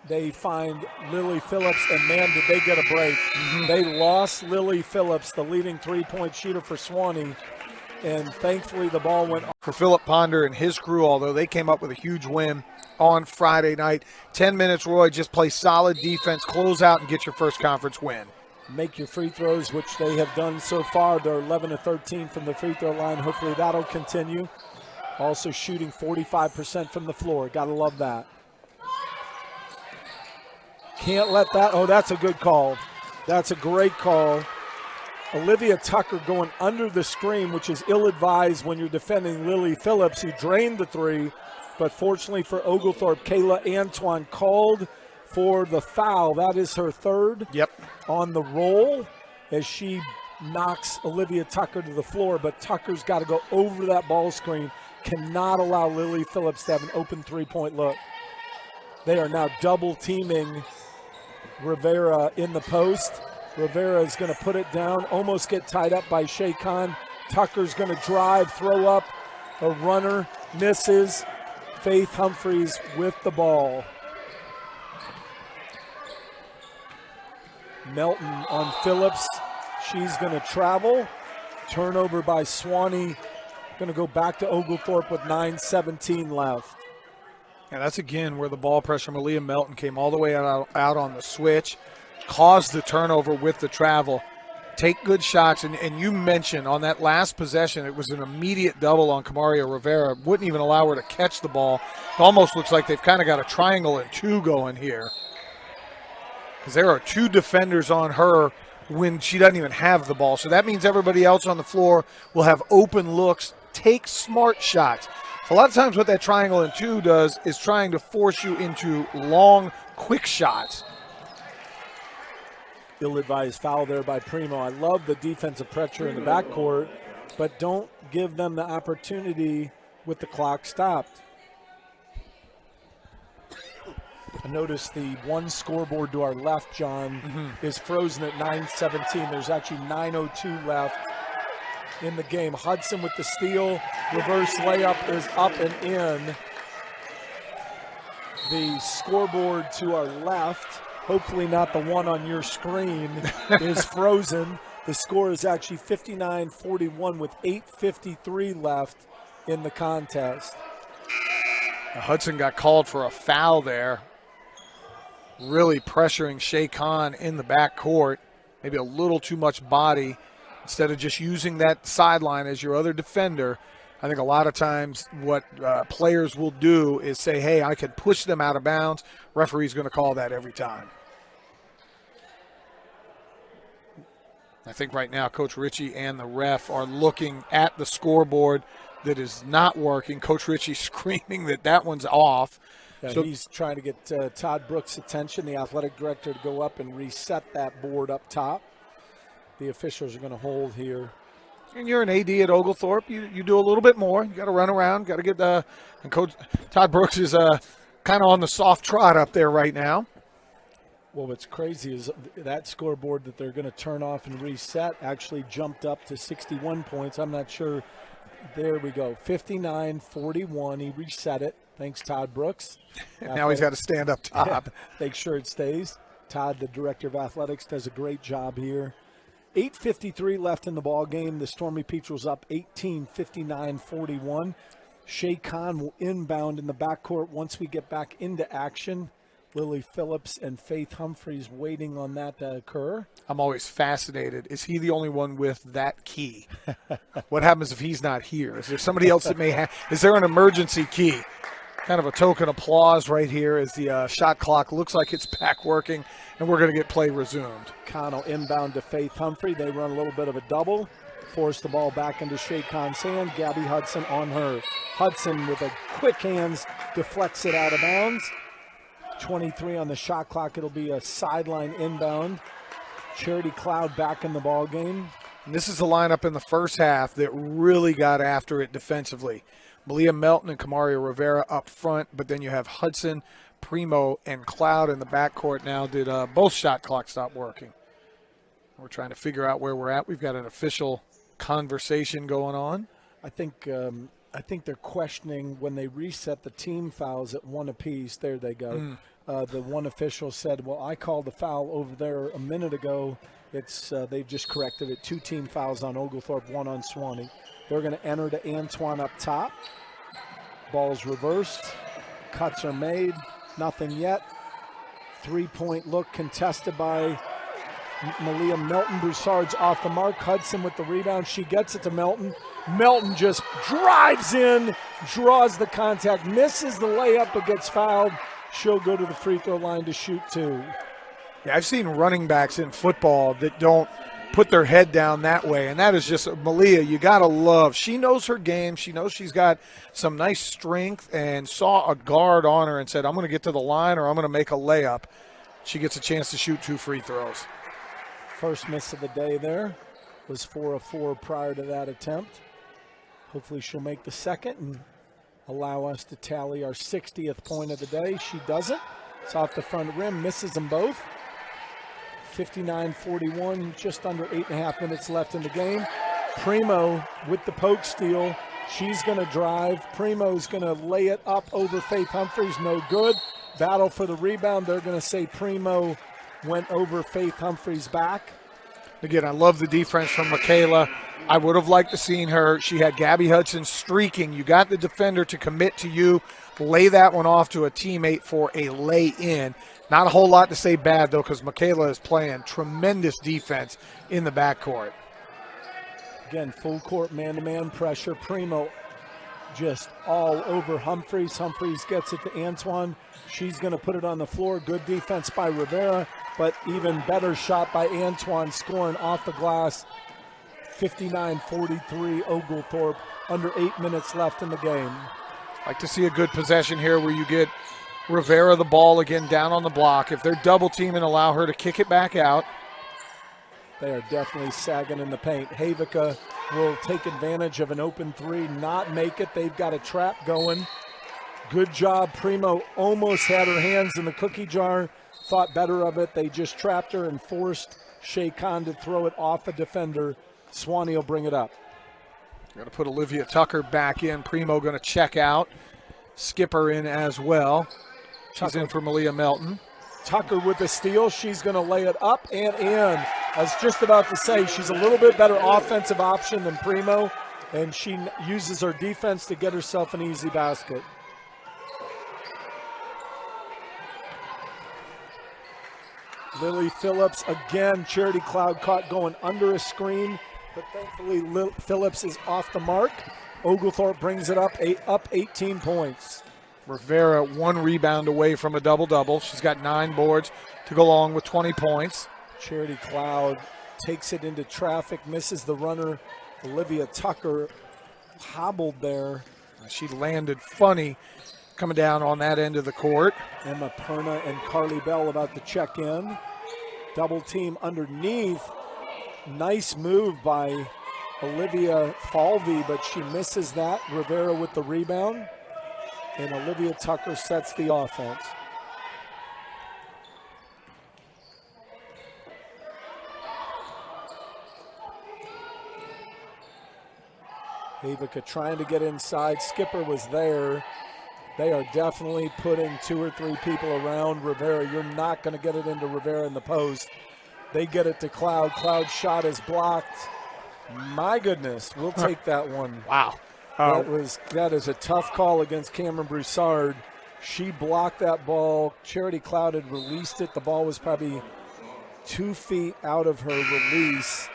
They find Lily Phillips, and man, did they get a break. They lost Lily Phillips, the leading three-point shooter for Sewanee, and thankfully the ball went for Philip Ponder and his crew, although they came up with a huge win on Friday night. 10 minutes, Roy, just play solid defense, close out, and get your first conference win. Make your free throws, which they have done so far. They're 11 of 13 from the free throw line. Hopefully that'll continue. Also shooting 45% from the floor. Got to love that. Can't let that. Oh, that's a good call. That's a great call. Olivia Tucker going under the screen, which is ill-advised when you're defending Lily Phillips, who drained the three. But fortunately for Oglethorpe, Kayla Antoine called for the foul. That is her third on the roll as she knocks Olivia Tucker to the floor. But Tucker's got to go over that ball screen. Cannot allow Lily Phillips to have an open three-point look. They are now double-teaming Rivera in the post. Rivera is going to put it down, almost get tied up by Shea Khan. Tucker's going to drive, throw up a runner, misses. Faith Humphreys with the ball. Melton on Phillips. She's going to travel. Turnover by Sewanee. Going to go back to Oglethorpe with 9:17 left. And that's again where the ball pressure, Malia Melton came all the way out on the switch, caused the turnover with the travel. Take good shots, and you mentioned on that last possession, it was an immediate double on Camaria Rivera. Wouldn't even allow her to catch the ball. It almost looks like they've kind of got a triangle and two going here, because there are two defenders on her when she doesn't even have the ball. So that means everybody else on the floor will have open looks, take smart shots. A lot of times what that triangle and two does is trying to force you into long, quick shots. Ill-advised foul there by Primo. I love the defensive pressure in the backcourt, but don't give them the opportunity with the clock stopped. Notice the one scoreboard to our left, John, is frozen at 9:17. There's actually 9:02 left in the game. Hudson with the steal. Reverse layup is up and in. The scoreboard to our left, hopefully not the one on your screen, is frozen. The score is actually 59-41 with 8:53 left in the contest. Hudson got called for a foul there, really pressuring Shea Khan in the backcourt. Maybe a little too much body. Instead of just using that sideline as your other defender, I think a lot of times what players will do is say, hey, I can push them out of bounds. Referee's going to call that every time. I think right now Coach Ritchie and the ref are looking at the scoreboard that is not working. Coach Ritchie screaming that that one's off. Yeah, so he's trying to get Todd Brooks' attention, the athletic director, to go up and reset that board up top. The officials are going to hold here. And you're an AD at Oglethorpe. You do a little bit more. You got to run around. Got to get and Coach Todd Brooks is kind of on the soft trot up there right now. Well, what's crazy is that scoreboard that they're going to turn off and reset actually jumped up to 61 points. I'm not sure. There we go. 59-41. He reset it. Thanks, Todd Brooks. Now he's got to stand up top. Make sure it stays. Todd, the director of athletics, does a great job here. 8:53 left in the ball game. The Stormy Petrels up 18, 59-41. Shea Khan will inbound in the backcourt once we get back into action. Lily Phillips and Faith Humphreys waiting on that to occur. I'm always fascinated. Is he the only one with that key? What happens if he's not here? Is there somebody else that may have? Is there an emergency key? Kind of a token applause right here as the shot clock looks like it's back working, and we're going to get play resumed. Connell inbound to Faith Humphrey. They run a little bit of a double, force the ball back into Shea Khan's hand. Gabby Hudson on her. Hudson with a quick hands deflects it out of bounds. 23 on the shot clock. It'll be a sideline inbound. Charity Cloud back in the ball game. And this is the lineup in the first half that really got after it defensively. Malia Melton and Kamaria Rivera up front, but then you have Hudson, Primo, and Cloud in the backcourt now. Did both shot clocks stop working? We're trying to figure out where we're at. We've got an official conversation going on. I think they're questioning when they reset the team fouls at one apiece. There they go. The one official said, well, I called the foul over there a minute ago. It's they've just corrected it. 2 team fouls on Oglethorpe, 1 on Sewanee. They're going to enter to Antoine up top. Ball's reversed. Cuts are made. Nothing yet. 3-point look contested by Malia Melton. Broussard's off the mark. Hudson with the rebound. She gets it to Melton. Melton just drives in, draws the contact, misses the layup, but gets fouled. She'll go to the free throw line to shoot 2. Yeah, I've seen running backs in football that don't put their head down that way, and that is just Malia. You got to love. She knows her game. She knows she's got some nice strength and saw a guard on her and said, I'm going to get to the line or I'm going to make a layup. She gets a chance to shoot 2 free throws. First miss of the day there was 4 of 4 prior to that attempt. Hopefully she'll make the second and allow us to tally our 60th point of the day. She doesn't. It's off the front rim, misses them both. 59-41, just under 8.5 minutes left in the game. Primo with the poke steal. She's going to drive. Primo's going to lay it up over Faith Humphreys. No good. Battle for the rebound. They're going to say Primo went over Faith Humphreys' back. Again, I love the defense from Michaela. I would have liked to seen her. She had Gabby Hudson streaking. You got the defender to commit to you. Lay that one off to a teammate for a lay-in. Not a whole lot to say bad, though, because Michaela is playing tremendous defense in the backcourt. Again, full court man-to-man pressure. Primo just all over Humphreys. Humphreys gets it to Antoine. She's going to put it on the floor. Good defense by Rivera, but even better shot by Antoine, scoring off the glass. 59-43 Oglethorpe, under 8 minutes left in the game. Like to see a good possession here where you get Rivera the ball again down on the block. If they're double teaming, allow her to kick it back out. They are definitely sagging in the paint. Havica will take advantage of an open 3, not make it. They've got a trap going. Good job. Primo almost had her hands in the cookie jar, thought better of it. They just trapped her and forced Shea Khan to throw it off a defender. Sewanee will bring it up. Going to put Olivia Tucker back in. Primo going to check out. Skipper in as well. She's in for Malia Melton. Tucker with the steal. She's going to lay it up and in. I was just about to say she's a little bit better offensive option than Primo, and she uses her defense to get herself an easy basket. Lily Phillips again. Charity Cloud caught going under a screen, but thankfully Phillips is off the mark. Oglethorpe brings it up 18 points. Rivera 1 rebound away from a double-double. She's got 9 boards to go along with 20 points. Charity Cloud takes it into traffic, misses the runner. Olivia Tucker hobbled there. She landed funny coming down on that end of the court. Emma Perna and Carly Bell about to check in. Double team underneath. Nice move by Olivia Falvey, but she misses that. Rivera with the rebound. And Olivia Tucker sets the offense. Havica trying to get inside. Skipper was there. They are definitely putting 2 or 3 people around Rivera. You're not going to get it into Rivera in the post. They get it to Cloud. Cloud's shot is blocked. My goodness, we'll take that one. Wow. That is a tough call against Cameron Broussard. She blocked that ball. Charity Cloud had released it. The ball was probably 2 feet out of her release.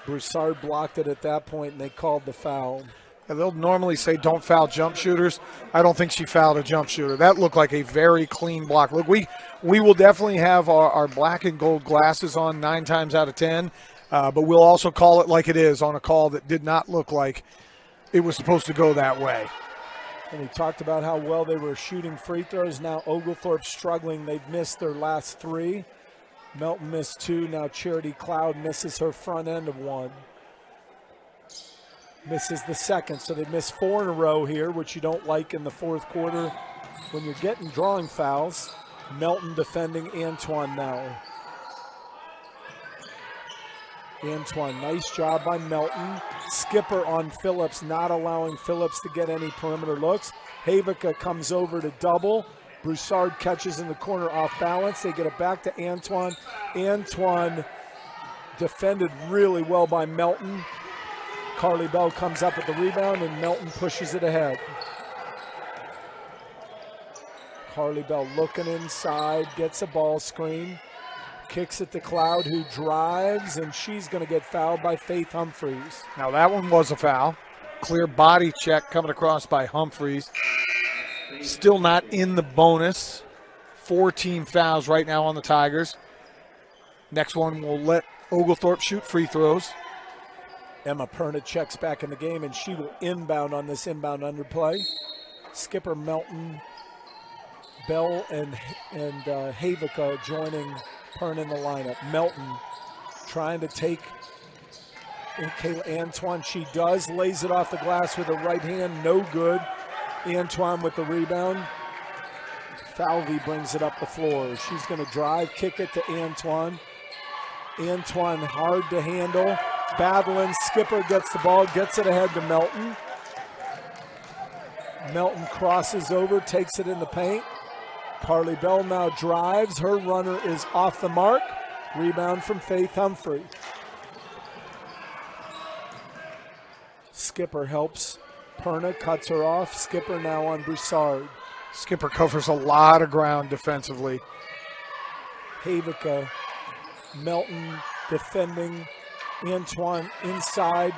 Broussard blocked it at that point, and they called the foul. And they'll normally say don't foul jump shooters. I don't think she fouled a jump shooter. That looked like a very clean block. Look, we will definitely have our black and gold glasses on 9 times out of 10, but we'll also call it like it is on a call that did not look like it was supposed to go that way. And he talked about how well they were shooting free throws. Now Oglethorpe struggling. They've missed their last 3. Melton missed 2. Now Charity Cloud misses her front end of 1. Misses the second. So they missed 4 in a row here, which you don't like in the fourth quarter when you're getting drawing fouls. Melton defending Antoine now. Antoine, nice job by Melton. Skipper on Phillips, not allowing Phillips to get any perimeter looks. Havica comes over to double. Broussard catches in the corner off balance. They get it back to Antoine. Antoine defended really well by Melton. Carly Bell comes up with the rebound, and Melton pushes it ahead. Carly Bell looking inside, gets a ball screen. Kicks it to Cloud, who drives, and she's going to get fouled by Faith Humphreys. Now that one was a foul. Clear body check coming across by Humphreys. Still not in the bonus. 4 team fouls right now on the Tigers. Next one will let Oglethorpe shoot free throws. Emma Perna checks back in the game, and she will inbound on this inbound underplay. Skipper, Melton, Bell, and Havica joining Perna in the lineup. Melton trying to take Kayla Antoine. She does, lays it off the glass with her right hand, no good. Antoine with the rebound. Falvey brings it up the floor. She's going to drive, kick it to Antoine. Antoine hard to handle. Battling, Skipper gets the ball, gets it ahead to Melton. Melton crosses over, takes it in the paint. Carly Bell now drives. Her runner is off the mark. Rebound from Faith Humphrey. Skipper helps. Perna cuts her off. Skipper now on Broussard. Skipper covers a lot of ground defensively. Havica, Melton defending. Antoine inside.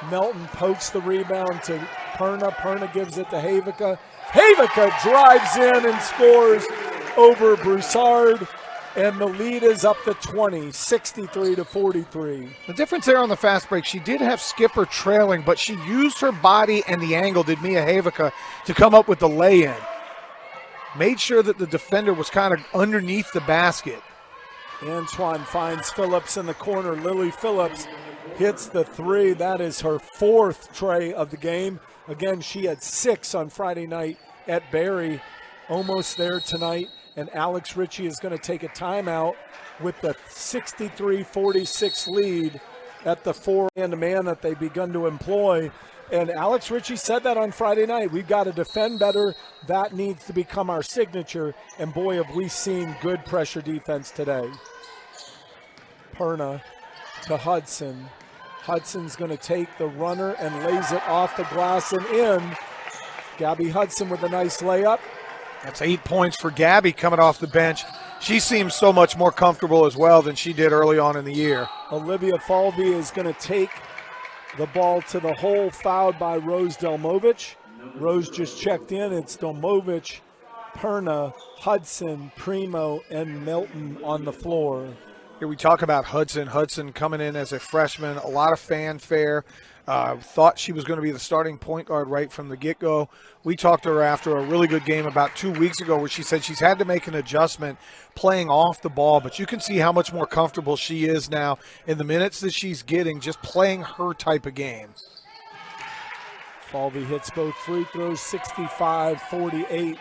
Melton pokes the rebound to Perna. Perna gives it to Havica. Havica drives in and scores over Broussard, and the lead is up to 20, 63-43. The difference there on the fast break, she did have Skipper trailing, but she used her body and the angle, did Mia Havica, to come up with the lay-in. Made sure that the defender was kind of underneath the basket. Antoine finds Phillips in the corner. Lily Phillips hits the 3. That is her 4th tray of the game. Again, she had 6 on Friday night at Barry, almost there tonight. And Alex Ritchie is going to take a timeout with the 63-46 lead at the four-man that they've begun to employ. And Alex Ritchie said that on Friday night. We've got to defend better. That needs to become our signature. And boy, have we seen good pressure defense today. Perna to Hudson. Hudson's going to take the runner and lays it off the glass and in. Gabby Hudson with a nice layup. That's 8 points for Gabby coming off the bench. She seems so much more comfortable as well than she did early on in the year. Olivia Falvey is going to take the ball to the hole, fouled by Rose Delmovich. Rose just checked in. It's Delmovich, Perna, Hudson, Primo, and Milton on the floor. Here we talk about Hudson. Hudson coming in as a freshman, a lot of fanfare. Thought she was going to be the starting point guard right from the get-go. We talked to her after a really good game about 2 weeks ago where she said she's had to make an adjustment playing off the ball, but you can see how much more comfortable she is now in the minutes that she's getting, just playing her type of game. Falvey hits both free throws, 65-48.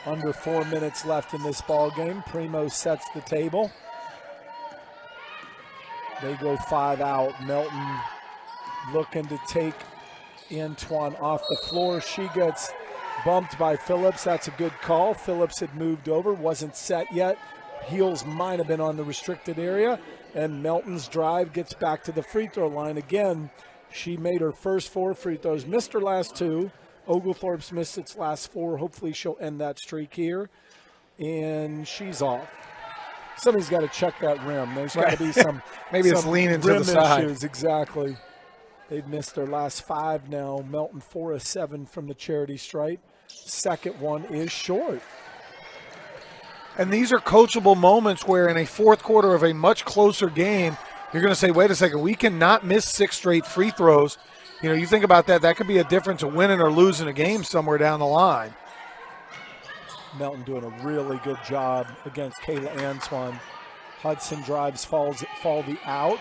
Under 4 minutes left in this ball game. Primo sets the table. They go 5 out. Melton looking to take Antoine off the floor. She gets bumped by Phillips. That's a good call. Phillips had moved over, wasn't set yet. Heels might have been on the restricted area. And Melton's drive gets back to the free throw line. Again, she made her first 4 free throws, missed her last 2. Oglethorpe's missed its last 4. Hopefully she'll end that streak here. And she's off. Somebody's got to check that rim. There's got to be some maybe it's some leaning to the side. Issues. Exactly. They've missed their last 5 now. Melton 4 of 7 from the charity stripe. Second one is short. And these are coachable moments where in a fourth quarter of a much closer game, you're going to say, wait a second, we cannot miss 6 straight free throws. You know, you think about that, that could be a difference of winning or losing a game somewhere down the line. Melton doing a really good job against Kayla Antoine. Hudson drives, Falvey out.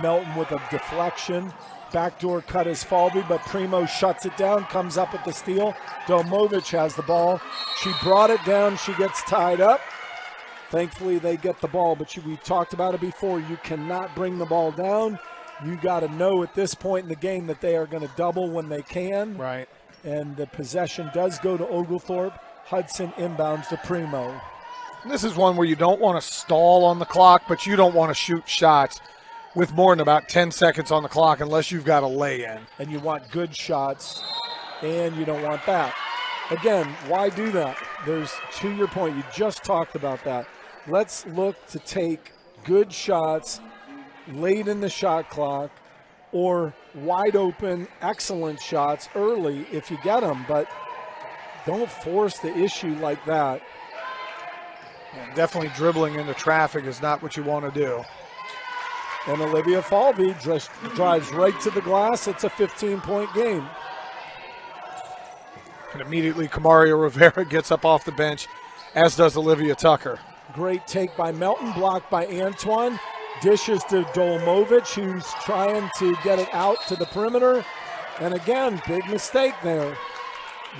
Melton with a deflection. Backdoor cut is Falvey, but Primo shuts it down, comes up with the steal. Delmovich has the ball. She brought it down. She gets tied up. Thankfully, they get the ball, but we talked about it before. You cannot bring the ball down. You got to know at this point in the game that they are going to double when they can. Right. And the possession does go to Oglethorpe. Hudson inbounds to Primo. And this is one where you don't want to stall on the clock, but you don't want to shoot shots with more than about 10 seconds on the clock unless you've got a lay-in. And you want good shots, and you don't want that. Again, why do that? There's, to your point, you just talked about that. Let's look to take good shots late in the shot clock or wide open, excellent shots early if you get them, but don't force the issue like that. Yeah, definitely dribbling into traffic is not what you want to do. And Olivia Falvey just drives right to the glass. It's a 15-point game. And immediately Kamaria Rivera gets up off the bench, as does Olivia Tucker. Great take by Melton, blocked by Antoine. Dishes to Dolmovich, who's trying to get it out to the perimeter. And again, big mistake there.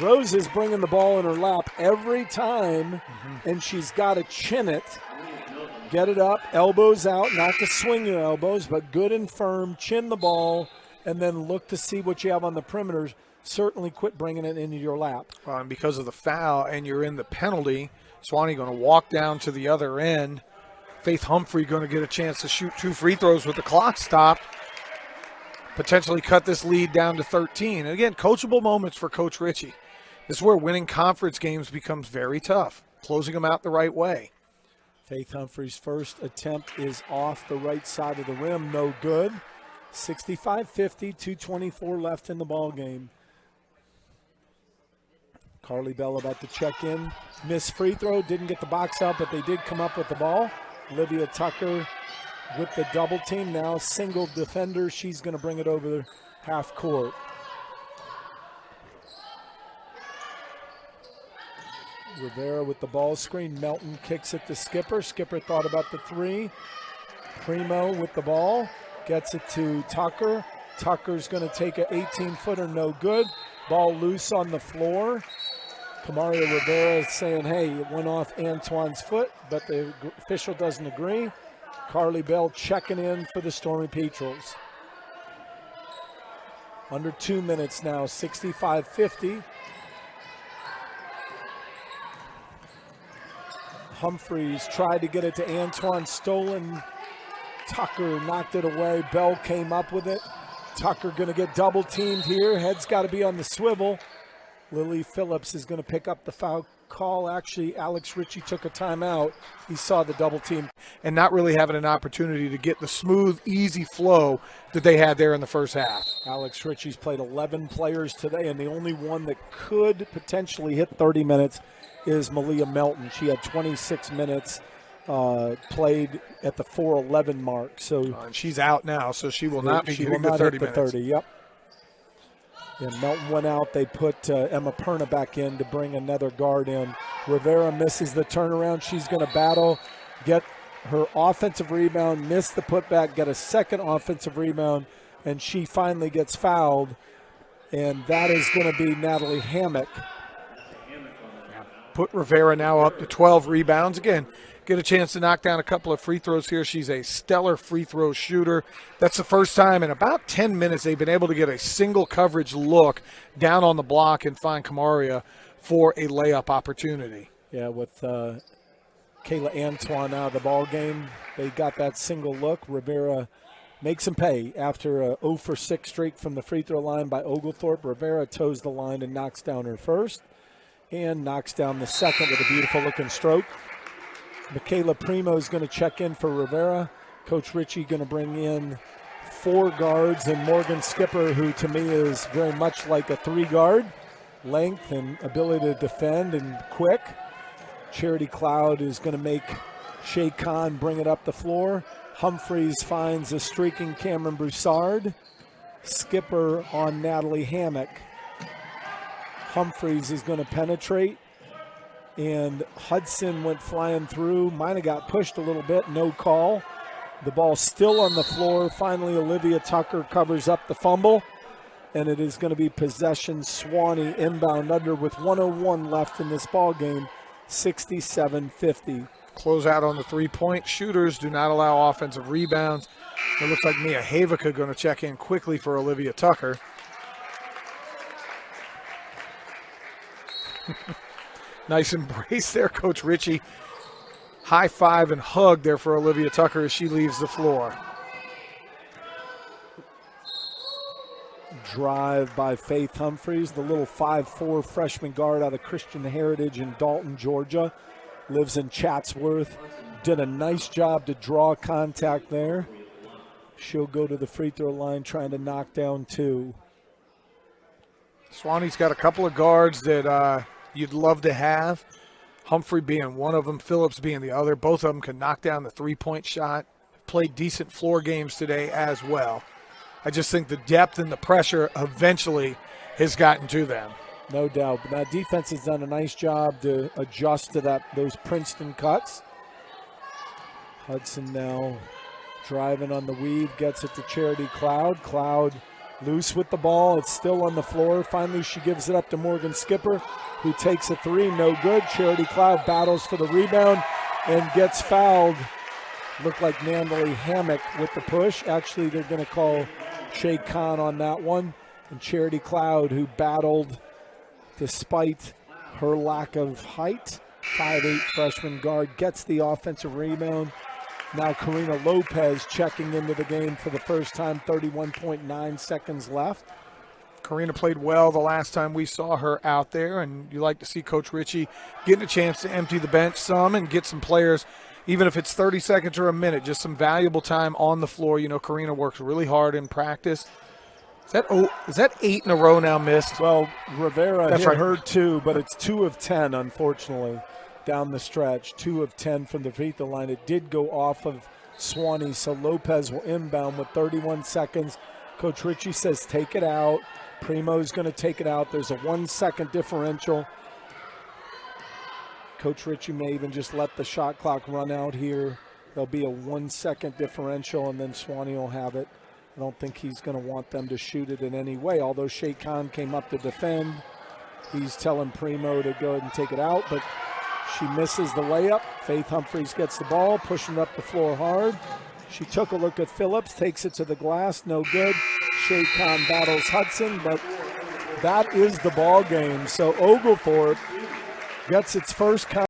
Rose is bringing the ball in her lap every time, and she's got to chin it. Get it up, elbows out, not to swing your elbows, but good and firm, chin the ball, and then look to see what you have on the perimeters. Certainly quit bringing it into your lap. Well, and because of the foul and you're in the penalty, Sewanee going to walk down to the other end. Faith Humphrey going to get a chance to shoot 2 free throws with the clock stopped. Potentially cut this lead down to 13. And again, coachable moments for Coach Ritchie. This is where winning conference games becomes very tough, closing them out the right way. Faith Humphrey's first attempt is off the right side of the rim, no good. 65-50, 2:24 left in the ball game. Carly Bell about to check in. Missed free throw, didn't get the box out, but they did come up with the ball. Olivia Tucker with the double team, now single defender. She's going to bring it over the half court. Rivera with the ball screen. Melton kicks it to Skipper. Skipper thought about the 3. Primo with the ball. Gets it to Tucker. Tucker's going to take an 18-footer, no good. Ball loose on the floor. Kamaria Rivera is saying, hey, it went off Antoine's foot, but the official doesn't agree. Carly Bell checking in for the Stormy Petrels. Under 2 minutes now, 65-50. Humphreys tried to get it to Antoine, stolen. Tucker knocked it away. Bell came up with it. Tucker going to get double teamed here. Head's got to be on the swivel. Lily Phillips is going to pick up the foul call. Actually, Alex Ritchie took a timeout. He saw the double team. And not really having an opportunity to get the smooth, easy flow that they had there in the first half. Alex Ritchie's played 11 players today, and the only one that could potentially hit 30 minutes is Malia Melton. She had 26 minutes played at the 4:11 mark. So and she's out now, so she will not be she getting will the not 30 hit the minutes. 30, yep. Yeah, Melton went out. They put Emma Perna back in to bring another guard in. Rivera misses the turnaround. She's going to battle, get her offensive rebound, miss the putback, get a second offensive rebound, and she finally gets fouled. And that is going to be Natalie Hammock. Put Rivera now up to 12 rebounds. Again, get a chance to knock down a couple of free throws here. She's a stellar free throw shooter. That's the first time in about 10 minutes they've been able to get a single coverage look down on the block and find Kamaria for a layup opportunity. Yeah, with Kayla Antoine out of the ball game, they got that single look. Rivera makes them pay after a 0 for 6 streak from the free throw line by Oglethorpe. Rivera toes the line and knocks down her first and knocks down the second with a beautiful looking stroke. Michaela Primo is going to check in for Rivera. Coach Ritchie going to bring in 4 guards and Morgan Skipper, who to me is very much like a 3-guard. Length and ability to defend and quick. Charity Cloud is going to make Shay Khan bring it up the floor. Humphreys finds a streaking Cameron Broussard. Skipper on Natalie Hammock. Humphreys is going to penetrate. And Hudson went flying through. Might have got pushed a little bit, no call. The ball still on the floor. Finally, Olivia Tucker covers up the fumble. And it is going to be possession Sewanee inbound under with 1:01 left in this ball game, 67-50. Close out on the three-point. Shooters do not allow offensive rebounds. It looks like Mia Havica going to check in quickly for Olivia Tucker. Nice embrace there, Coach Ritchie. High five and hug there for Olivia Tucker as she leaves the floor. Drive by Faith Humphreys, the little 5'4" freshman guard out of Christian Heritage in Dalton, Georgia. Lives in Chatsworth. Did a nice job to draw contact there. She'll go to the free throw line trying to knock down 2. Sewanee's got a couple of guards that you'd love to have. Humphrey being one of them, Phillips being the other. Both of them can knock down the three-point shot. Played decent floor games today as well. I just think the depth and the pressure eventually has gotten to them. No doubt. But that defense has done a nice job to adjust to those Princeton cuts. Hudson now driving on the weave, gets it to Charity Cloud. Cloud loose with the ball. It's still on the floor. Finally, she gives it up to Morgan Skipper, who takes a 3. No good. Charity Cloud battles for the rebound and gets fouled. Looked like Natalie Hammock with the push. Actually, they're going to call Shay Khan on that one. And Charity Cloud, who battled despite her lack of height, 5'8" freshman guard, gets the offensive rebound. Now Karina Lopez checking into the game for the first time, 31.9 seconds left. Karina played well the last time we saw her out there, and you like to see Coach Ritchie getting a chance to empty the bench some and get some players, even if it's 30 seconds or a minute, just some valuable time on the floor. You know, Karina works really hard in practice. Is that 8 in a row now missed? Well, Rivera That's hit right. her 2, but it's 2 of 10, unfortunately, down the stretch. 2 of 10 from the free throw line. It did go off of Sewanee, so Lopez will inbound with 31 seconds. Coach Ritchie says take it out. Primo's going to take it out. There's a 1-second differential. Coach Ritchie may even just let the shot clock run out here. There'll be a 1-second differential, and then Sewanee will have it. I don't think he's going to want them to shoot it in any way, although Shay Khan came up to defend. He's telling Primo to go ahead and take it out, but she misses the layup. Faith Humphreys gets the ball, pushing up the floor hard. She took a look at Phillips, takes it to the glass, no good. Shay Khan battles Hudson, but that is the ball game. So Oglethorpe gets its first